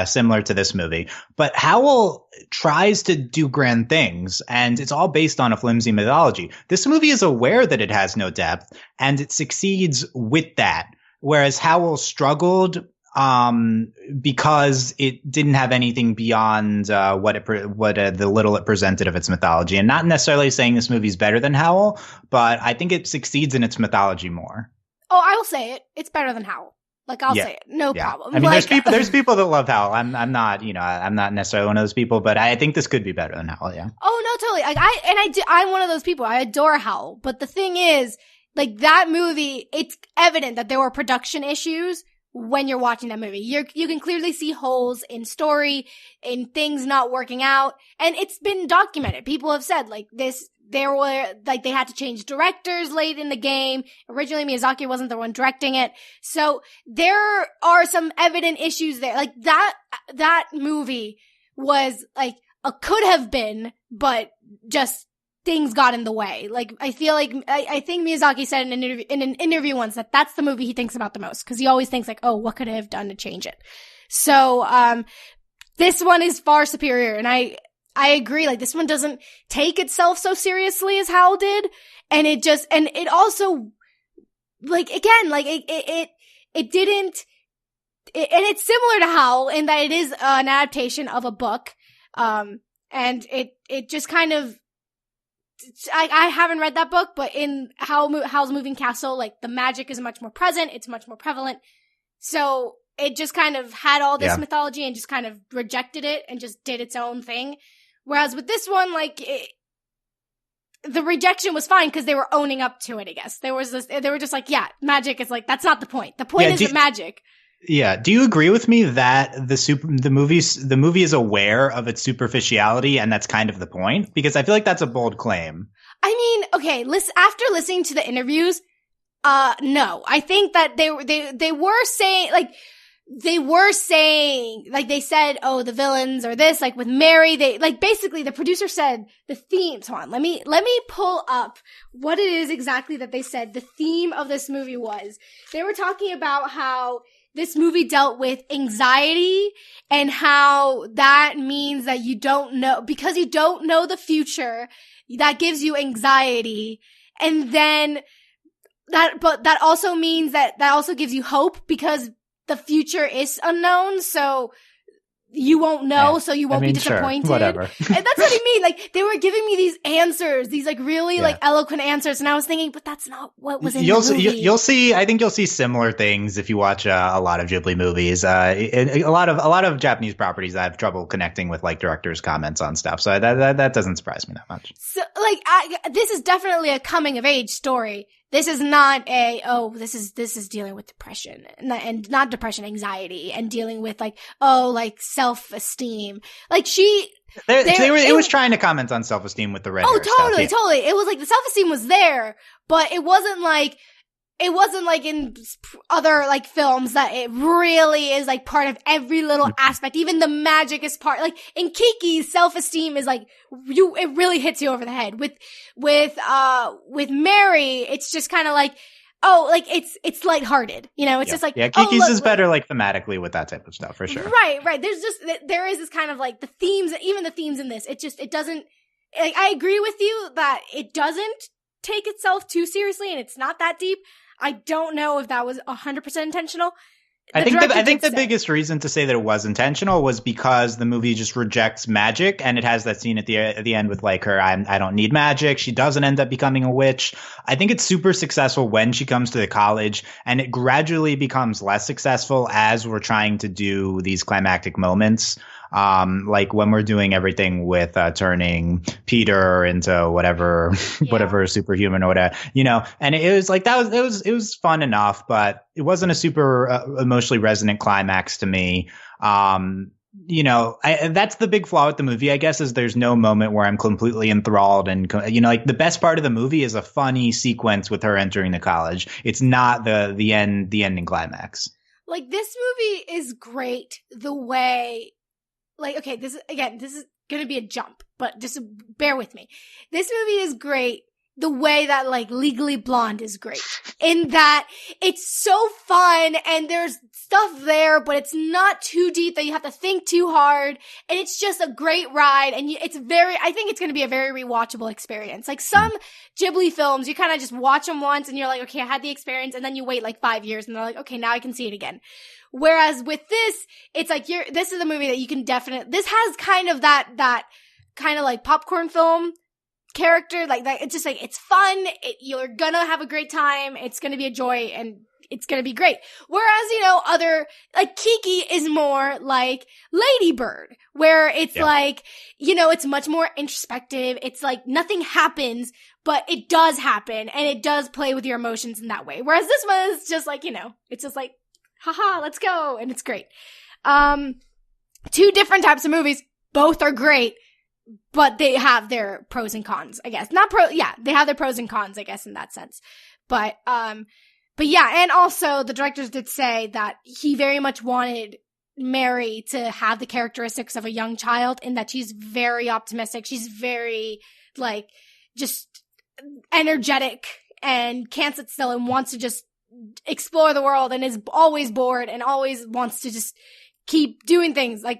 Speaker 2: Similar to this movie. But Howl tries to do grand things, and it's all based on a flimsy mythology. This movie is aware that it has no depth, and it succeeds with that. Whereas Howl struggled because it didn't have anything beyond the little it presented of its mythology. And not necessarily saying this movie's better than Howl, but I think it succeeds in its mythology more.
Speaker 1: Oh, I will say it. It's better than Howl. Like, I'll say it. No problem.
Speaker 2: I mean, there's people that love Howl. I'm not, I'm not necessarily one of those people, but I think this could be better than Howl, yeah.
Speaker 1: Oh, no, totally. Like, I'm one of those people. I adore Howl. But the thing is, like, that movie, it's evident that there were production issues when you're watching that movie. You can clearly see holes in story, in things not working out. And it's been documented. People have said, like, they had to change directors late in the game. Originally, Miyazaki wasn't the one directing it. So there are some evident issues there. Like, that movie was like could have been, but just things got in the way. Like, I feel like, I think Miyazaki said in an interview once that that's the movie he thinks about the most. Cause he always thinks like, oh, what could I have done to change it? So, this one is far superior, and I agree, like, this one doesn't take itself so seriously as Howl did, and it also, like, again, like, it didn't, and it's similar to Howl in that it is an adaptation of a book, and it just kind of, I haven't read that book, but in Howl's Moving Castle, like, the magic is much more present, it's much more prevalent, so it just kind of had all this mythology and just kind of rejected it and just did its own thing. Whereas with this one, like, the rejection was fine because they were owning up to it, I guess. They were just like, yeah, magic is like, that's not the point. The point isn't magic.
Speaker 2: Yeah. Do you agree with me that the movie is aware of its superficiality, and that's kind of the point? Because I feel like that's a bold claim. I
Speaker 1: mean, okay, after listening to the interviews, no. I think that they were saying, like, they were saying, like, they said, oh, the villains are this, like, with Mary, they, like, basically, the producer said the themes, hold on, let me pull up what it is exactly that they said the theme of this movie was. They were talking about how this movie dealt with anxiety and how that means that you don't know, because you don't know the future, that gives you anxiety. And then that also means that also gives you hope because the future is unknown, so you won't know, so you won't be disappointed.
Speaker 2: Sure, whatever.
Speaker 1: And that's what I mean. Like, they were giving me these answers, these like really like eloquent answers, and I was thinking, but that's not what was in the movie.
Speaker 2: You'll see. I think you'll see similar things if you watch a lot of Ghibli movies. A lot of Japanese properties, I have trouble connecting with like directors' comments on stuff, so that doesn't surprise me that much.
Speaker 1: So, like, this is definitely a coming of age story. This is not this is dealing with depression and not depression, anxiety, and dealing with like self-esteem. Like it was trying to comment on self-esteem with the red hair totally,
Speaker 2: stuff,
Speaker 1: totally. It was like the self-esteem was there, but it wasn't like in other like films that it really is like part of every little aspect. Even the magic is part. Like in Kiki's, self-esteem is like it really hits you over the head. With Mary, it's just kind of like, like it's lighthearted. You know, it's just like,
Speaker 2: Kiki's is better like thematically with that type of stuff for sure.
Speaker 1: Right. There is this kind of like the themes, even the themes in this. It doesn't. Like, I agree with you that it doesn't take itself too seriously and it's not that deep. I don't know if that was 100% intentional.
Speaker 2: I think the biggest reason to say that it was intentional was because the movie just rejects magic, and it has that scene at the end with like her, I don't need magic. She doesn't end up becoming a witch. I think it's super successful when she comes to the college, and it gradually becomes less successful as we're trying to do these climactic moments. Like when we're doing everything with turning Peter into whatever superhuman or whatever, you know, and it was like it was fun enough, but it wasn't a super emotionally resonant climax to me. You know, that's the big flaw with the movie, I guess, is there's no moment where I'm completely enthralled. And, you know, like the best part of the movie is a funny sequence with her entering the college. It's not the ending climax.
Speaker 1: Like, this movie is great the way, like, okay, this is going to be a jump, but just bear with me. This movie is great the way that, like, Legally Blonde is great. In that it's so fun and there's stuff there, but it's not too deep that you have to think too hard. And it's just a great ride. And I think it's going to be a very rewatchable experience. Like some Ghibli films, you kind of just watch them once and you're like, okay, I had the experience. And then you wait like 5 years and they're like, okay, now I can see it again. Whereas with this, it's like this is a movie that you can this has kind of that kind of like popcorn film character, like that. It's just like, it's fun. You're gonna have a great time. It's gonna be a joy and it's gonna be great. Whereas, you know, other, like Kiki is more like Lady Bird, where it's like, you know, it's much more introspective. It's like nothing happens, but it does happen and it does play with your emotions in that way. Whereas this one is just like, you know, it's just like, haha, let's go. And it's great. Two different types of movies. Both are great, but they have their pros and cons, I guess. They have their pros and cons, I guess, in that sense. But yeah, and also the directors did say that he very much wanted Mary to have the characteristics of a young child in that she's very optimistic. She's very, like, just energetic and can't sit still and wants to just explore the world and is always bored and always wants to just keep doing things. Like,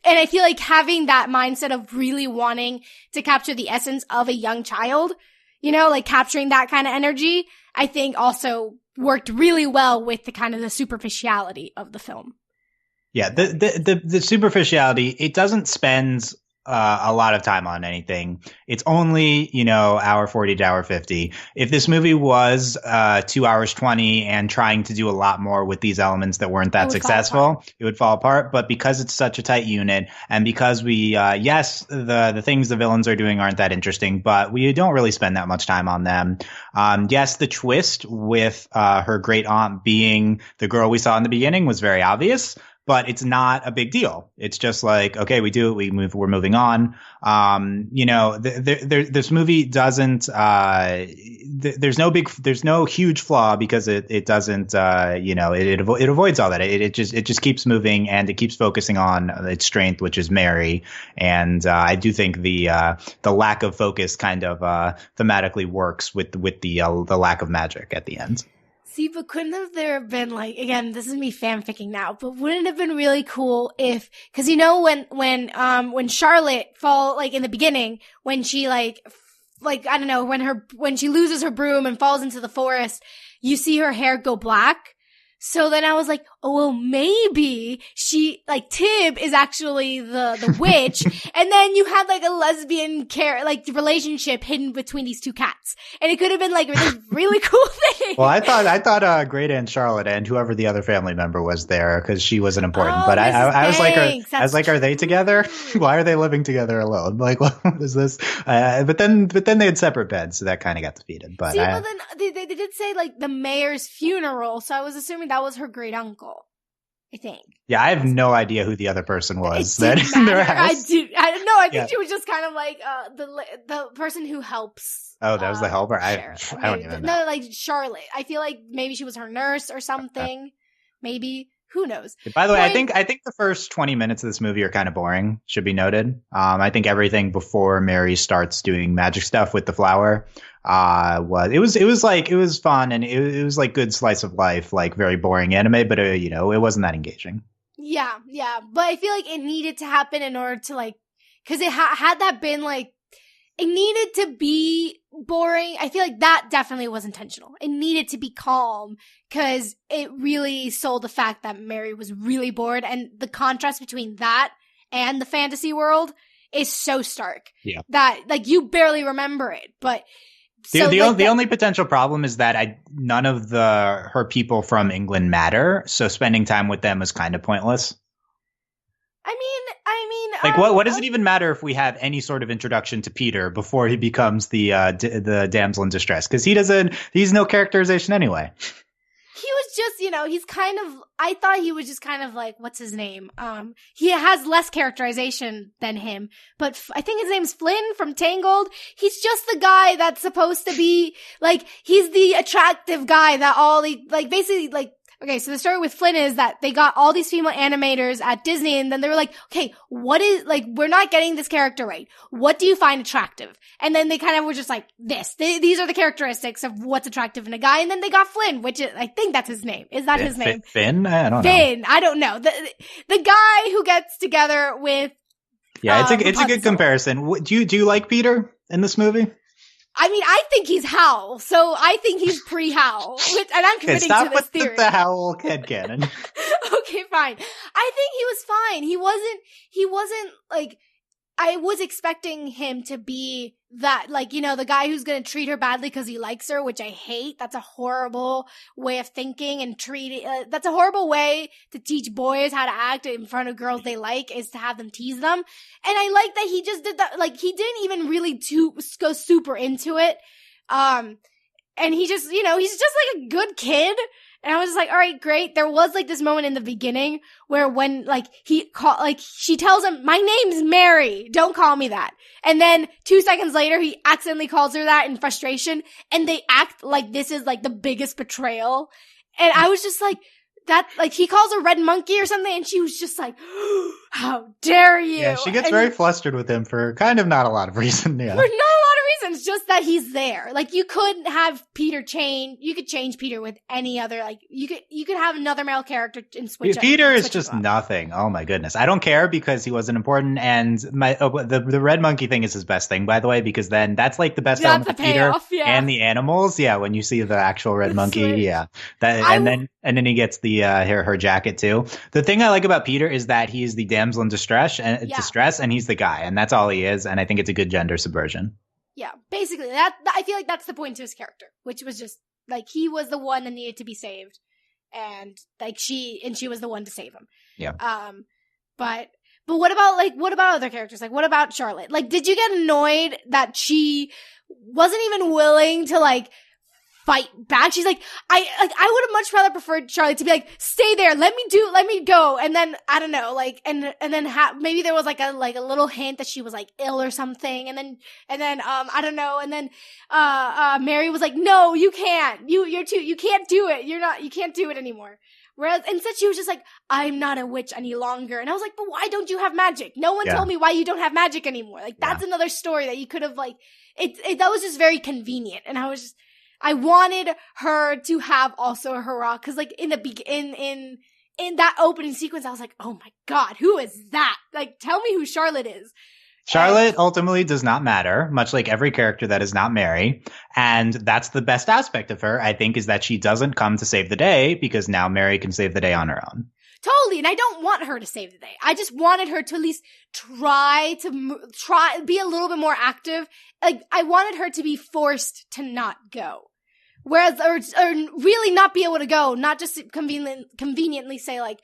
Speaker 1: and I feel like having that mindset of really wanting to capture the essence of a young child, you know, like capturing that kind of energy, I think also worked really well with the kind of the superficiality of the film.
Speaker 2: Yeah, the superficiality, it doesn't spend a lot of time on anything. It's only, you know, hour 40 to hour 50. If this movie was 2 hours 20 and trying to do a lot more with these elements that weren't that successful, it would fall apart. But because it's such a tight unit and because we, yes, the things the villains are doing aren't that interesting, but we don't really spend that much time on them. Yes, the twist with her great aunt being the girl we saw in the beginning was very obvious. but it's not a big deal. It's just like, okay, we do it, we're moving on. This movie doesn't, there's no huge flaw because it doesn't, it avoids all that. It just keeps moving, and it keeps focusing on its strength, which is Mary. And I do think the lack of focus kind of thematically works with the lack of magic at the end.
Speaker 1: See, but couldn't have there been like, again, this is me fanficking now, but wouldn't it have been really cool if, cause when Charlotte like in the beginning, when she I don't know, when she loses her broom and falls into the forest, you see her hair go black. So then I was like, oh, well, maybe Tib is actually the witch. And then you had like a lesbian relationship hidden between these two cats. And it could have been like this really cool thing.
Speaker 2: Well, I thought Great Aunt Charlotte and whoever the other family member was there, because she wasn't important. But I was like, are they together? Why are they living together alone? Like, what is this? But then they had separate beds, so that kind of got defeated. But
Speaker 1: then they did say like the mayor's funeral, so I was assuming that was her great uncle, I think.
Speaker 2: Yeah, I have no idea who the other person was.
Speaker 1: That in their house. I don't know. I think she was just kind of like the person who helps.
Speaker 2: Oh, that was the helper. I don't even know.
Speaker 1: No, like Charlotte. I feel like maybe she was her nurse or something. Maybe. Who knows?
Speaker 2: By the way, I think the first 20 minutes of this movie are kind of boring, should be noted. I think everything before Mary starts doing magic stuff with the flower it was fun, and it was like good slice of life, like very boring anime, but it wasn't that engaging.
Speaker 1: Yeah. But I feel like it needed to happen in order to because it had that been it needed to be boring. I feel like that definitely was intentional. It needed to be calm because it really sold the fact that Mary was really bored, and the contrast between that and the fantasy world is so stark.
Speaker 2: Yeah.
Speaker 1: That you barely remember it, but
Speaker 2: the only potential problem is that none of her people from England matter, so spending time with them is kind of pointless.
Speaker 1: I mean,
Speaker 2: what does it even matter if we have any sort of introduction to Peter before he becomes the damsel in distress? Because he's no characterization anyway.
Speaker 1: He was just, I thought he was just kind of like, what's his name? He has less characterization than him, but I think his name's Flynn from Tangled. He's just the guy that's supposed to be, he's the attractive guy that basically, okay, so the story with Flynn is that they got all these female animators at Disney, and then they were like, okay, we're not getting this character right. What do you find attractive? And then they kind of were just like, these are the characteristics of what's attractive in a guy, and then they got Flynn, which is, I think that's his name. Is that his name?
Speaker 2: Finn? I don't know.
Speaker 1: Finn. I don't know. The guy who gets together with
Speaker 2: Yeah, it's a good comparison. Do you like Peter in this movie?
Speaker 1: I mean, I think he's Howl, so I think he's pre-Howl, and I'm committing to this theory.
Speaker 2: Stop with the Howl headcanon.
Speaker 1: Okay, fine. I think he was fine. He wasn't I was expecting him to be that, the guy who's gonna treat her badly because he likes her, which I hate. That's a horrible way of thinking and treating, that's a horrible way to teach boys how to act in front of girls they like, is to have them tease them. And I like that he just did that, he didn't even really go super into it. And he just, he's just like a good kid. And I was just like, all right, great. There was this moment in the beginning where when she tells him, my name's Mary. Don't call me that. And then 2 seconds later, he accidentally calls her that in frustration. And they act like this is the biggest betrayal. And I was just like, he calls her red monkey or something. And she was just like, how dare you?
Speaker 2: Yeah, she gets very flustered with him for kind of not a lot of reason. Yeah.
Speaker 1: For not a lot of reasons, just that he's there. You could have Peter change. You could change Peter with any other. You could have another male character and switch.
Speaker 2: Peter is just nothing. Oh my goodness, I don't care because he wasn't important. And the red monkey thing is his best thing, by the way, because then that's the best element of Peter and the animals. Yeah, when you see the actual red monkey, sweet. Yeah, and then he gets the her jacket too. The thing I like about Peter is that he is the damsel in distress, and he's the guy, and that's all he is. And I think it's a good gender subversion.
Speaker 1: Yeah, basically I feel like that's the point to his character, which was just he was the one that needed to be saved, and she was the one to save him.
Speaker 2: Yeah.
Speaker 1: But what about other characters? What about Charlotte? Did you get annoyed that she wasn't even willing to fight back. She's like, I would have much rather preferred Charlotte to be like, stay there, let me go. And then, I don't know, like, and then maybe there was like a little hint that she was like ill or something. And then, I don't know. And then, Mary was like, no, you can't. You can't do it. You can't do it anymore. Whereas instead she was just like, I'm not a witch any longer. And I was like, but why don't you have magic? No one told me why you don't have magic anymore. Like, that's another story that you could have, like, that was just very convenient. And I wanted her to have also a hurrah. Cause like in that opening sequence, I was like, oh my God, who is that? Like, tell me who Charlotte is.
Speaker 2: Charlotte ultimately does not matter, much like every character that is not Mary. And that's the best aspect of her, I think, is that she doesn't come to save the day because now Mary can save the day on her own.
Speaker 1: Totally. And I don't want her to save the day. I just wanted her to at least try, be a little bit more active. Like, I wanted her to be forced to not go. Whereas, or really not be able to go, not just conveniently say like,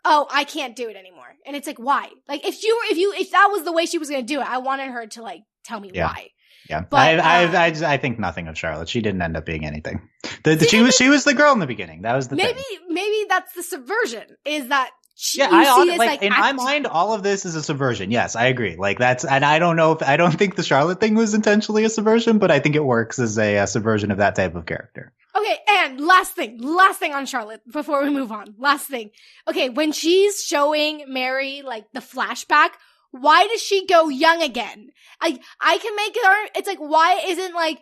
Speaker 1: oh, I can't do it anymore. And it's like, why? Like, if that was the way she was going to do it, I wanted her to like tell me why.
Speaker 2: Yeah.
Speaker 1: But
Speaker 2: I think nothing of Charlotte. She didn't end up being anything. She was the girl in the beginning. That was the thing.
Speaker 1: Maybe that's the subversion, is that
Speaker 2: in my mind, all of this is a subversion. Yes, I agree. Like, and I don't think the Charlotte thing was intentionally a subversion, but I think it works as a subversion of that type of character.
Speaker 1: Okay, and last thing on Charlotte before we move on. Last thing. Okay, when she's showing Mary, like, the flashback, why does she go young again? I can make it, it's like, why isn't, like,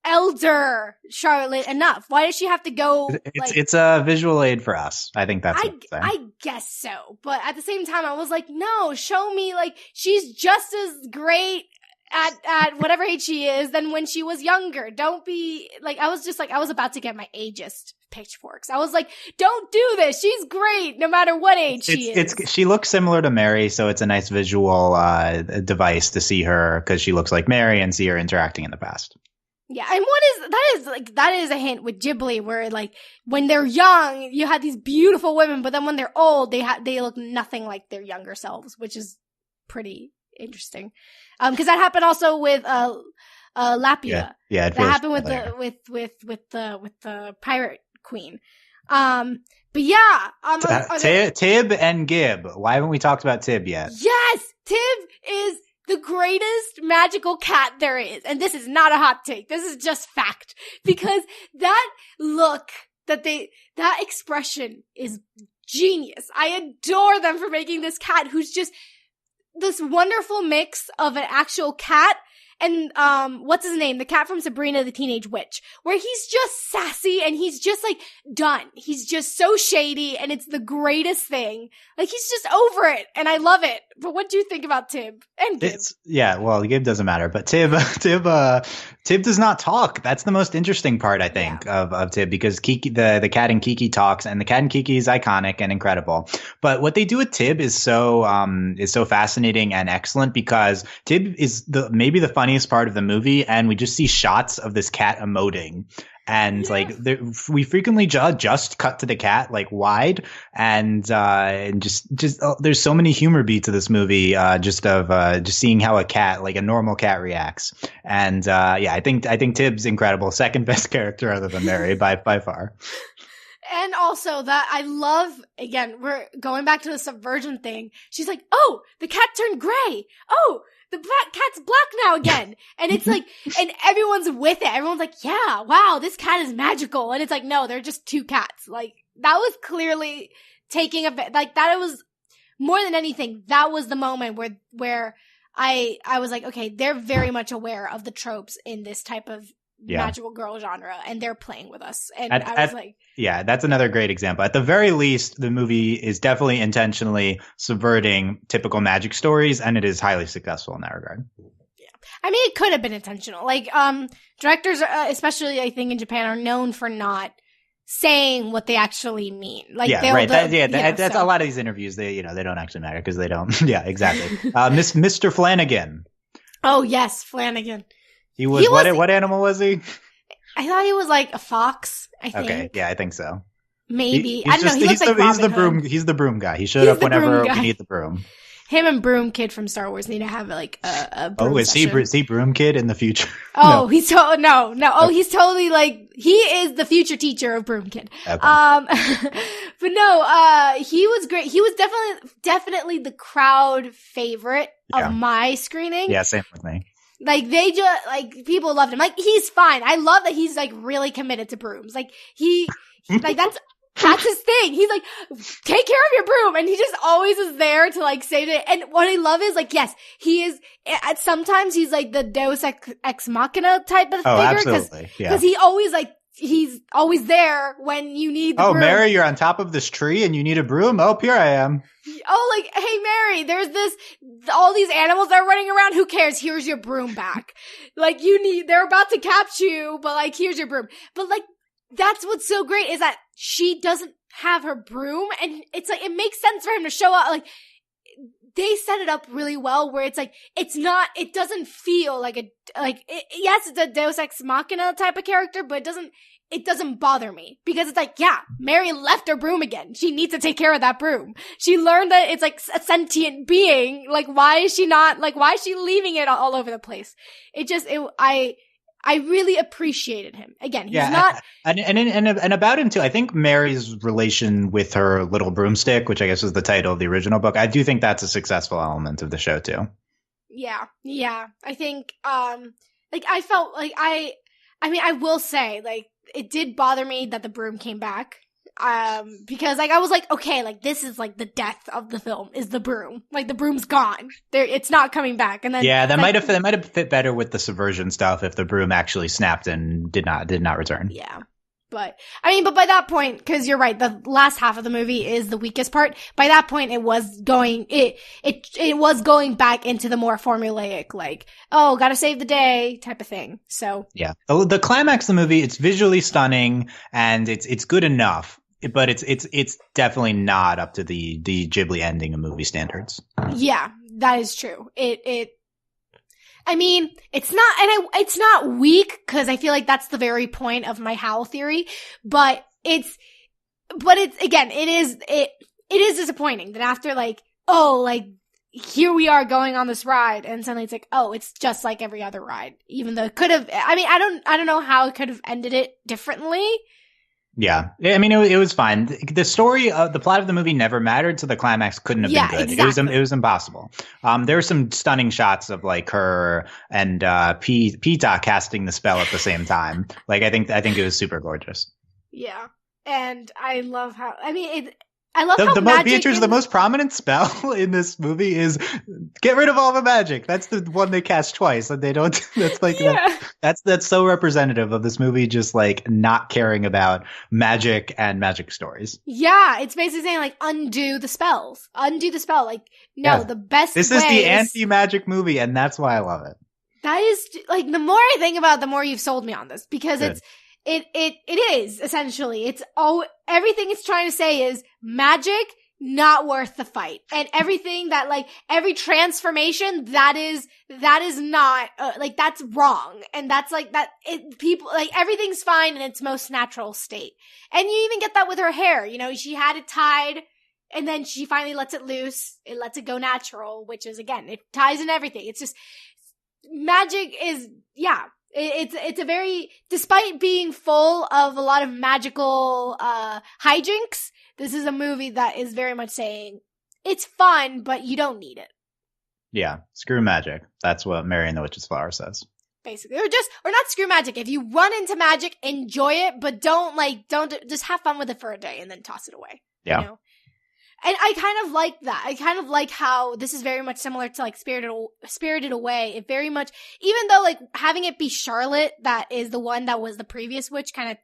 Speaker 1: elder Charlotte enough? Why does she have to go,
Speaker 2: it's a visual aid for us. I think that's
Speaker 1: I guess so. But at the same time, I was like, no, show me, like, she's just as great at whatever age she is than when she was younger. Don't be like, I was about to get my ageist pitchforks. I was like, don't do this. She's great no matter what age she is.
Speaker 2: She looks similar to Mary, so it's a nice visual device to see her because she looks like Mary and see her interacting in the past.
Speaker 1: Yeah, and that is a hint with Ghibli where like when they're young, you have these beautiful women, but then when they're old, they look nothing like their younger selves, which is pretty interesting. Because that happened also with Lapua.
Speaker 2: Yeah,
Speaker 1: that happened with the pirate queen. But yeah,
Speaker 2: Tib and Gib. Why haven't we talked about Tib yet?
Speaker 1: Yes, Tib is the greatest magical cat there is. And this is not a hot take. This is just fact. Because that look, that expression is genius. I adore them for making this cat who's just this wonderful mix of an actual cat and, what's his name? The cat from Sabrina the Teenage Witch, where he's just sassy and he's just like done. He's just so shady and it's the greatest thing. Like he's just over it and I love it. But what do you think about Tib and Gib?
Speaker 2: Well, Gib doesn't matter, but Tib does not talk. That's the most interesting part, I think, of Tib, because Kiki, the cat and Kiki talks, and the cat and Kiki is iconic and incredible. But what they do with Tib is so fascinating and excellent, because Tib is maybe the funniest part of the movie, and we just see shots of this cat emoting. And we frequently just cut to the cat like wide, and just there's so many humor beats of this movie, just seeing how a normal cat reacts. And I think Tib's incredible, second best character other than Mary by far.
Speaker 1: And also that I love, again, we're going back to the subversion thing. She's like, oh, the cat turned gray. Oh, the cat's black now again. And it's like, and everyone's with it. Everyone's like, yeah, wow, this cat is magical. And it's like, no, they're just two cats. Like, that was clearly taking like, that was, more than anything, that was the moment where I was like, okay, they're very much aware of the tropes in this type of magical girl genre, and they're playing with us. And I was like,
Speaker 2: yeah, that's another great example. At the very least, the movie is definitely intentionally subverting typical magic stories, and it is highly successful in that regard.
Speaker 1: Yeah, I mean, it could have been intentional. Like, directors, especially I think in Japan, are known for not saying what they actually mean. Like,
Speaker 2: that's a lot of these interviews. They don't actually matter because they don't. Yeah, exactly. Mr. Flanagan.
Speaker 1: Oh yes, Flanagan.
Speaker 2: He was what animal was he?
Speaker 1: I thought he was like a fox, I think.
Speaker 2: Okay, yeah, I think so.
Speaker 1: Maybe. I don't know. He looks like Robin Hood.
Speaker 2: He's the broom guy. He showed up whenever we need the broom.
Speaker 1: him and Broom Kid from Star Wars need to have like a broom session.
Speaker 2: Is he Broom Kid in the future?
Speaker 1: Oh, no. He's no. Oh, he's totally like, he is the future teacher of Broom Kid. Okay. But no, he was great. He was definitely the crowd favorite of my screening.
Speaker 2: Yeah, same with me.
Speaker 1: Like, they just, like, people loved him. Like, he's fine. I love that he's, like, really committed to brooms. Like, like, that's his thing. He's like, take care of your broom. And he just always is there to, like, save it. And what I love is, like, yes, he is, sometimes he's, like, the Deus Ex Machina type of figure.
Speaker 2: Absolutely.
Speaker 1: Because he always, like, he's always there when you need the broom.
Speaker 2: Mary, you're on top of this tree and you need a broom? Oh, here I am.
Speaker 1: Oh, like, hey, Mary, there's all these animals that are running around. Who cares? Here's your broom back. Like, they're about to catch you, but, like, here's your broom. But, like, that's what's so great is that she doesn't have her broom, and it's like, it makes sense for him to show up. Like, they set it up really well where it's like, it doesn't feel like yes, it's a Deus Ex Machina type of character, but it doesn't bother me because it's like, yeah, Mary left her broom again. She needs to take care of that broom. She learned that it's like a sentient being. Like, why is she leaving it all over the place? I really appreciated him. Again, he's not.
Speaker 2: And about him too, I think Mary's relation with her little broomstick, which I guess was the title of the original book, I do think that's a successful element of the show too. Yeah.
Speaker 1: I think, like, I felt like I mean, I will say, like, it did bother me that the broom came back. Because, like, I was like, okay, like, this is, like, the death of the film is the broom. Like, the broom's gone. It's not coming back. And then,
Speaker 2: that might have fit better with the Subversion stuff if the broom actually snapped and did not return.
Speaker 1: Yeah. But by that point, because you're right, the last half of the movie is the weakest part. By that point, it was going back into the more formulaic, like, oh, gotta save the day type of thing. So
Speaker 2: yeah, the climax of the movie, it's visually stunning and it's good enough, but it's definitely not up to the Ghibli ending of movie standards.
Speaker 1: Yeah, that is true. I mean, it's not weak because I feel like that's the very point of my Howl theory, but it's again, it is disappointing that after like, oh, like here we are going on this ride and suddenly it's like, oh, it's just like every other ride, even though it could have, I mean, I don't know how it could have ended it differently.
Speaker 2: Yeah. I mean, it was fine. The story, the plot of the movie never mattered, so the climax couldn't have been good. Exactly. It was impossible. There were some stunning shots of like her and Pita casting the spell at the same time. Like, I think it was super gorgeous.
Speaker 1: Yeah. And I love how, I mean, I love how
Speaker 2: Beatriz, the most prominent spell in this movie is get rid of all the magic. That's the one they cast twice, and they don't. That's like that's so representative of this movie, just like not caring about magic and magic stories.
Speaker 1: Yeah, it's basically saying like undo the spells, undo the spell. Like the best.
Speaker 2: This is the anti-magic movie, and that's why I love it.
Speaker 1: That is like the more I think about it, the more you've sold me on this because Good. It is essentially everything it's trying to say is magic not worth the fight, and everything that like every transformation that is not like that's wrong, and that's like that people like everything's fine in its most natural state, and you even get that with her hair. You know, she had it tied, and then she finally lets it loose. It lets it go natural, which is again it ties in everything. It's just magic is It's a very, despite being full of a lot of magical hijinks, this is a movie that is very much saying it's fun, but you don't need it.
Speaker 2: Yeah, screw magic. That's what Mary and the Witch's Flower says.
Speaker 1: Basically, or not screw magic. If you run into magic, enjoy it, but don't just have fun with it for a day and then toss it away.
Speaker 2: Yeah.
Speaker 1: You know? And I kind of like that. I kind of like how this is very much similar to like Spirited Away. It very much, even though like having it be Charlotte, that is the one that was the previous witch, kind of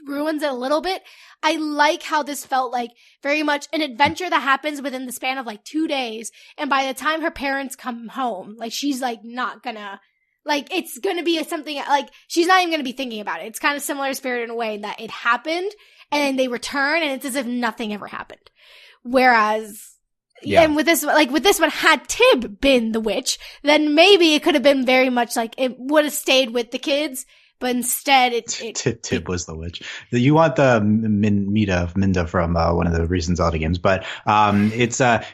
Speaker 1: ruins it a little bit. I like how this felt like very much an adventure that happens within the span of like 2 days. And by the time her parents come home, like she's like not gonna, like it's gonna be something like she's not even gonna be thinking about it. It's kind of similar to Spirited Away that it happened and then they return and it's as if nothing ever happened. Whereas, and with this one, had Tib been the witch, then maybe it could have been very much like it would have stayed with the kids. but instead
Speaker 2: Tib was the witch. You want the Minda from one of the recent Zelda games, but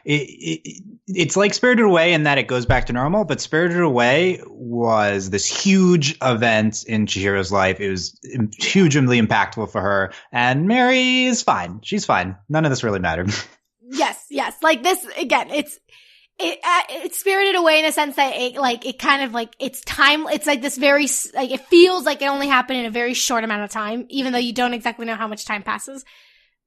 Speaker 2: it's like Spirited Away in that it goes back to normal, but Spirited Away was this huge event in Chihiro's life. It was hugely impactful for her, and Mary is fine. She's fine. None of this really mattered.
Speaker 1: Yes. Like this, again, it's Spirited Away in a sense that it's time. It's like this very, like, it feels like it only happened in a very short amount of time, even though you don't exactly know how much time passes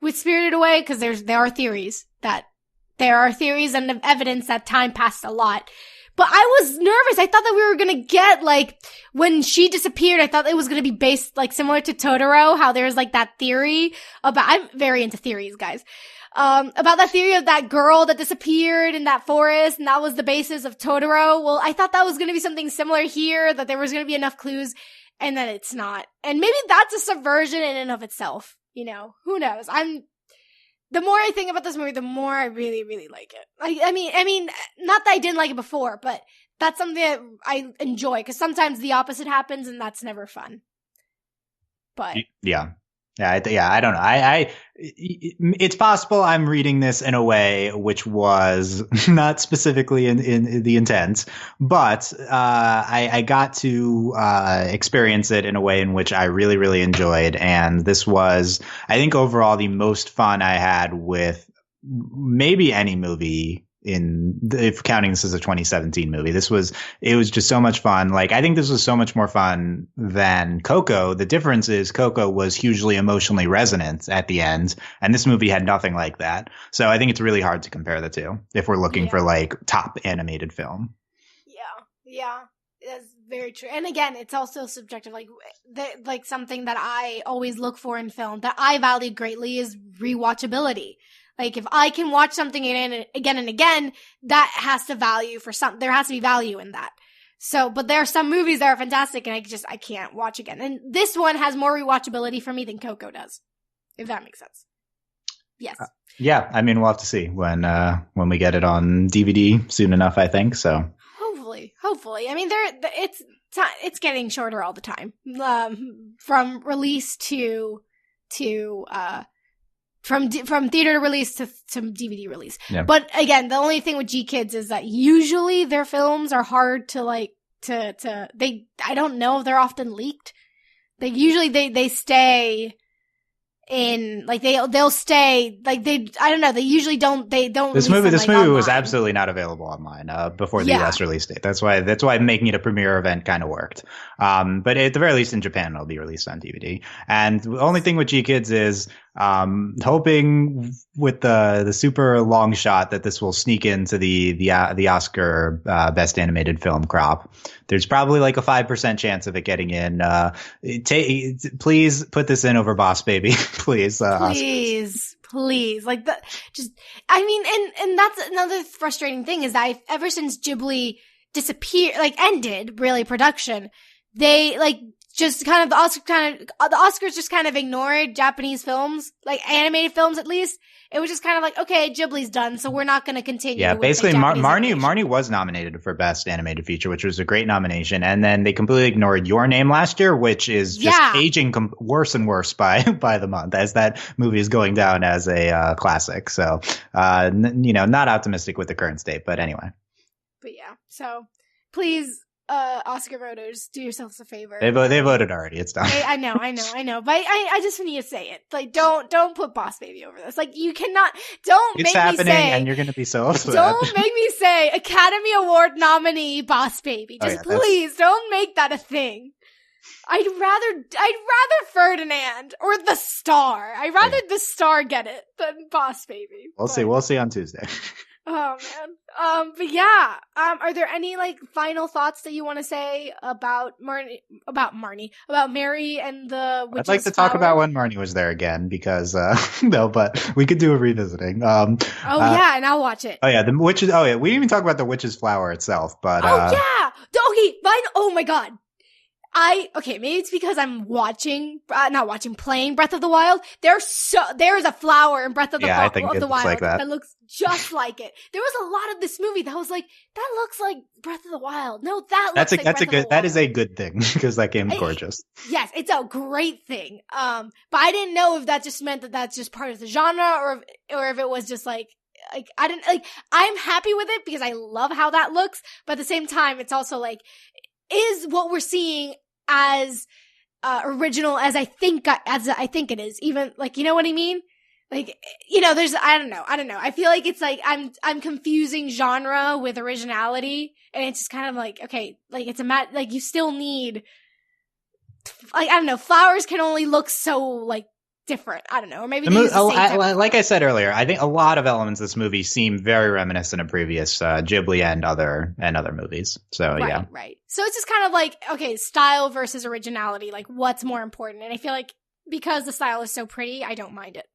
Speaker 1: with Spirited Away, because there are theories and evidence that time passed a lot. But I was nervous. I thought that we were gonna get, like, when she disappeared, I thought it was gonna be based, like, similar to Totoro, how there's, like, that theory about, I'm very into theories, guys. About that theory of that girl that disappeared in that forest, and that was the basis of Totoro. Well, I thought that was gonna be something similar here, that there was gonna be enough clues, and then it's not. And maybe that's a subversion in and of itself. You know, who knows? The more I think about this movie, the more I really, really like it. I mean, not that I didn't like it before, but that's something that I enjoy, because sometimes the opposite happens, and that's never fun. But
Speaker 2: I don't know. It's possible I'm reading this in a way which was not specifically in the intent, but I got to experience it in a way in which I really, really enjoyed. And this was, I think, overall the most fun I had with maybe any movie, if counting this as a 2017 movie. It was just so much fun. Like, I think this was so much more fun than Coco. The difference is Coco was hugely emotionally resonant at the end, and this movie had nothing like that. So I think it's really hard to compare the two if we're looking for, like, top animated film.
Speaker 1: Yeah, that's very true. And again, it's also subjective. Like something that I always look for in film that I value greatly is rewatchability. Like, if I can watch something again and again, that has to value for there has to be value in that. So, but there are some movies that are fantastic, and I can't watch again. And this one has more rewatchability for me than Coco does, if that makes sense. Yes.
Speaker 2: Yeah, I mean, we'll have to see when we get it on DVD soon enough, I think. So hopefully. I mean, it's getting shorter all the time, from release from theater to release to DVD release. Yeah. But again, the only thing with G Kids is that usually their films are hard to, like, I don't know if they're often leaked. They usually they stay in, like, they'll stay, like, I don't know, they usually don't This movie was absolutely not available online before the US release date. That's why making it a premiere event kind of worked. But at the very least in Japan it'll be released on DVD. And the only thing with G Kids is hoping with the super long shot that this will sneak into the Oscar best animated film crop. There's probably like a 5% chance of it getting in. Please put this in over Boss Baby. Please. Please. Like,
Speaker 1: and that's another frustrating thing is that ever since Ghibli ended really production, they, like, just kind of the Oscars just kind of ignored Japanese films, like animated films at least. It was just kind of like, okay, Ghibli's done, so we're not going to continue.
Speaker 2: Yeah, basically, Marnie was nominated for Best Animated Feature, which was a great nomination, and then they completely ignored Your Name last year, which is just aging worse and worse by the month as that movie is going down as a classic. So, not optimistic with the current state, but anyway.
Speaker 1: But yeah, so please. Oscar voters, do yourselves a favor.
Speaker 2: They voted already. It's done.
Speaker 1: I know. But I just need to say it. Like, don't put Boss Baby over this. Like, you cannot. It's happening,
Speaker 2: and you're going to be so upset.
Speaker 1: Don't make me say Academy Award nominee Boss Baby. Just please don't make that a thing. I'd rather Ferdinand or The Star. I'd rather The Star get it than Boss Baby.
Speaker 2: We'll see on Tuesday.
Speaker 1: Oh man. But yeah. Are there any, like, final thoughts that you want to say about Mary and the Witch's
Speaker 2: I'd like to talk about when Marnie was there again because no, but we could do a revisiting.
Speaker 1: And I'll watch it.
Speaker 2: Oh yeah, the witches. Oh yeah, we didn't even talk about the witch's flower itself, but
Speaker 1: oh my god. maybe it's because I'm playing Breath of the Wild. There is a flower in Breath of the,
Speaker 2: I think
Speaker 1: of the Wild
Speaker 2: like
Speaker 1: that looks just like it. There was a lot of this movie that was like, that looks like Breath of the Wild. No,
Speaker 2: that is a good thing because that game's gorgeous.
Speaker 1: Yes, it's a great thing. But I didn't know if that just meant that that's just part of the genre or if it was just like I didn't like, I'm happy with it because I love how that looks. But at the same time, it's also like, is what we're seeing as original as I think it is, even like, you know what I mean? Like, you know, there's, I don't know. I feel like it's like, I'm confusing genre with originality, and it's just kind of like, okay, like it's like you still need, like, I don't know, flowers can only look so like different. I don't know, or maybe
Speaker 2: like I said earlier, I think a lot of elements of this movie seem very reminiscent of previous Ghibli and other movies. So
Speaker 1: right. So it's just kind of like, okay, style versus originality. Like, what's more important? And I feel like because the style is so pretty, I don't mind it.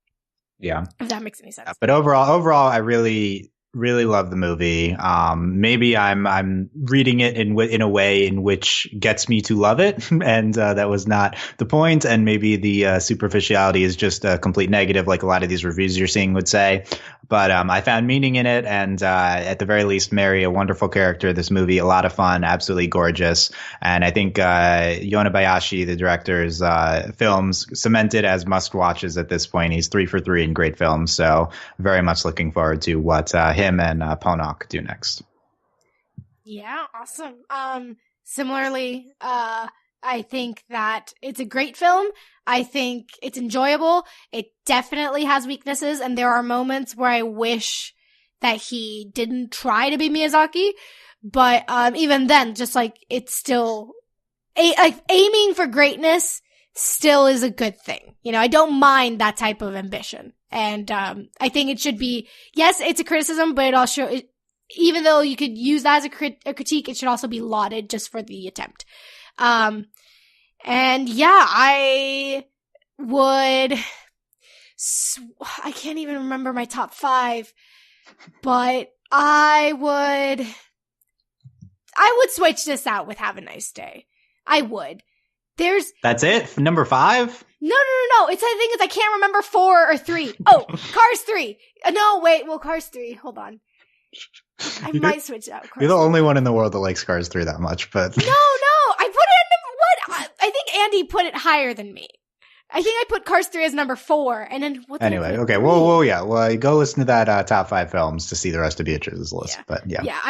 Speaker 2: Yeah,
Speaker 1: if that makes any sense.
Speaker 2: But overall, I really love the movie. Maybe I'm reading it in a way in which gets me to love it, and that was not the point. And maybe the superficiality is just a complete negative, like a lot of these reviews you're seeing would say. But I found meaning in it, and at the very least, Mary, a wonderful character. This movie, a lot of fun, absolutely gorgeous. And I think Yonebayashi, the director's films, cemented as must-watches at this point. He's 3 for 3 in great films, so very much looking forward to what him and Ponoc do next.
Speaker 1: Yeah, awesome. Similarly, I think that it's a great film. I think it's enjoyable. It definitely has weaknesses, and there are moments where I wish that he didn't try to be Miyazaki. But even then, just like, it's still like aiming for greatness still is a good thing. You know, I don't mind that type of ambition. And I think it should be, yes, it's a criticism, but it also, even though you could use that as a critique, it should also be lauded just for the attempt. And yeah, I can't even remember my top 5, but I would switch this out with Have a Nice Day. I would. That's
Speaker 2: it? Number 5?
Speaker 1: No. I think I can't remember 4 or 3. Oh, Cars 3. No, wait. Well, Cars 3. Hold on. I might switch out.
Speaker 2: You're the only one in the world that likes Cars 3 that much, but.
Speaker 1: No. I put it at number 1. I think Andy put it higher than me. I think I put Cars 3 as number 4. And then
Speaker 2: anyway, okay. Well, yeah. Well, go listen to that top 5 films to see the rest of Beatrice's list. Yeah. But yeah.
Speaker 1: Yeah,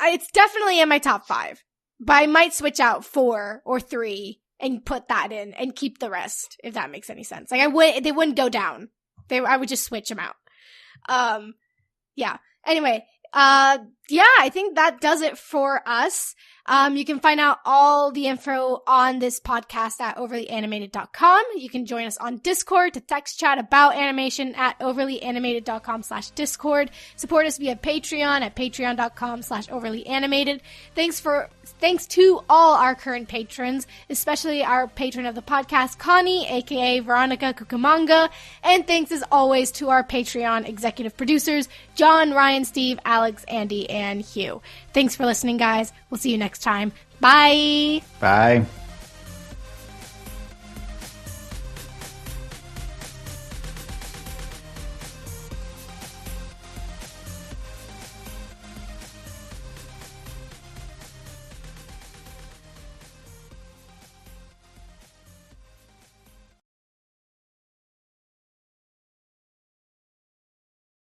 Speaker 1: it's definitely in my top 5. But I might switch out 4 or 3 and put that in and keep the rest, if that makes any sense. Like, they wouldn't go down. I would just switch them out. Yeah. Anyway, I think that does it for us. You can find out all the info on this podcast at overlyanimated.com. You can join us on Discord to text chat about animation at overlyanimated.com/Discord. Support us via Patreon at patreon.com/overlyanimated. Thanks to all our current patrons, especially our patron of the podcast, Connie, aka Veronica Kukumanga. And thanks as always to our Patreon executive producers, John, Ryan, Steve, Alex, Andy, and Hugh. Thanks for listening, guys. We'll see you next time. Bye.
Speaker 2: Bye.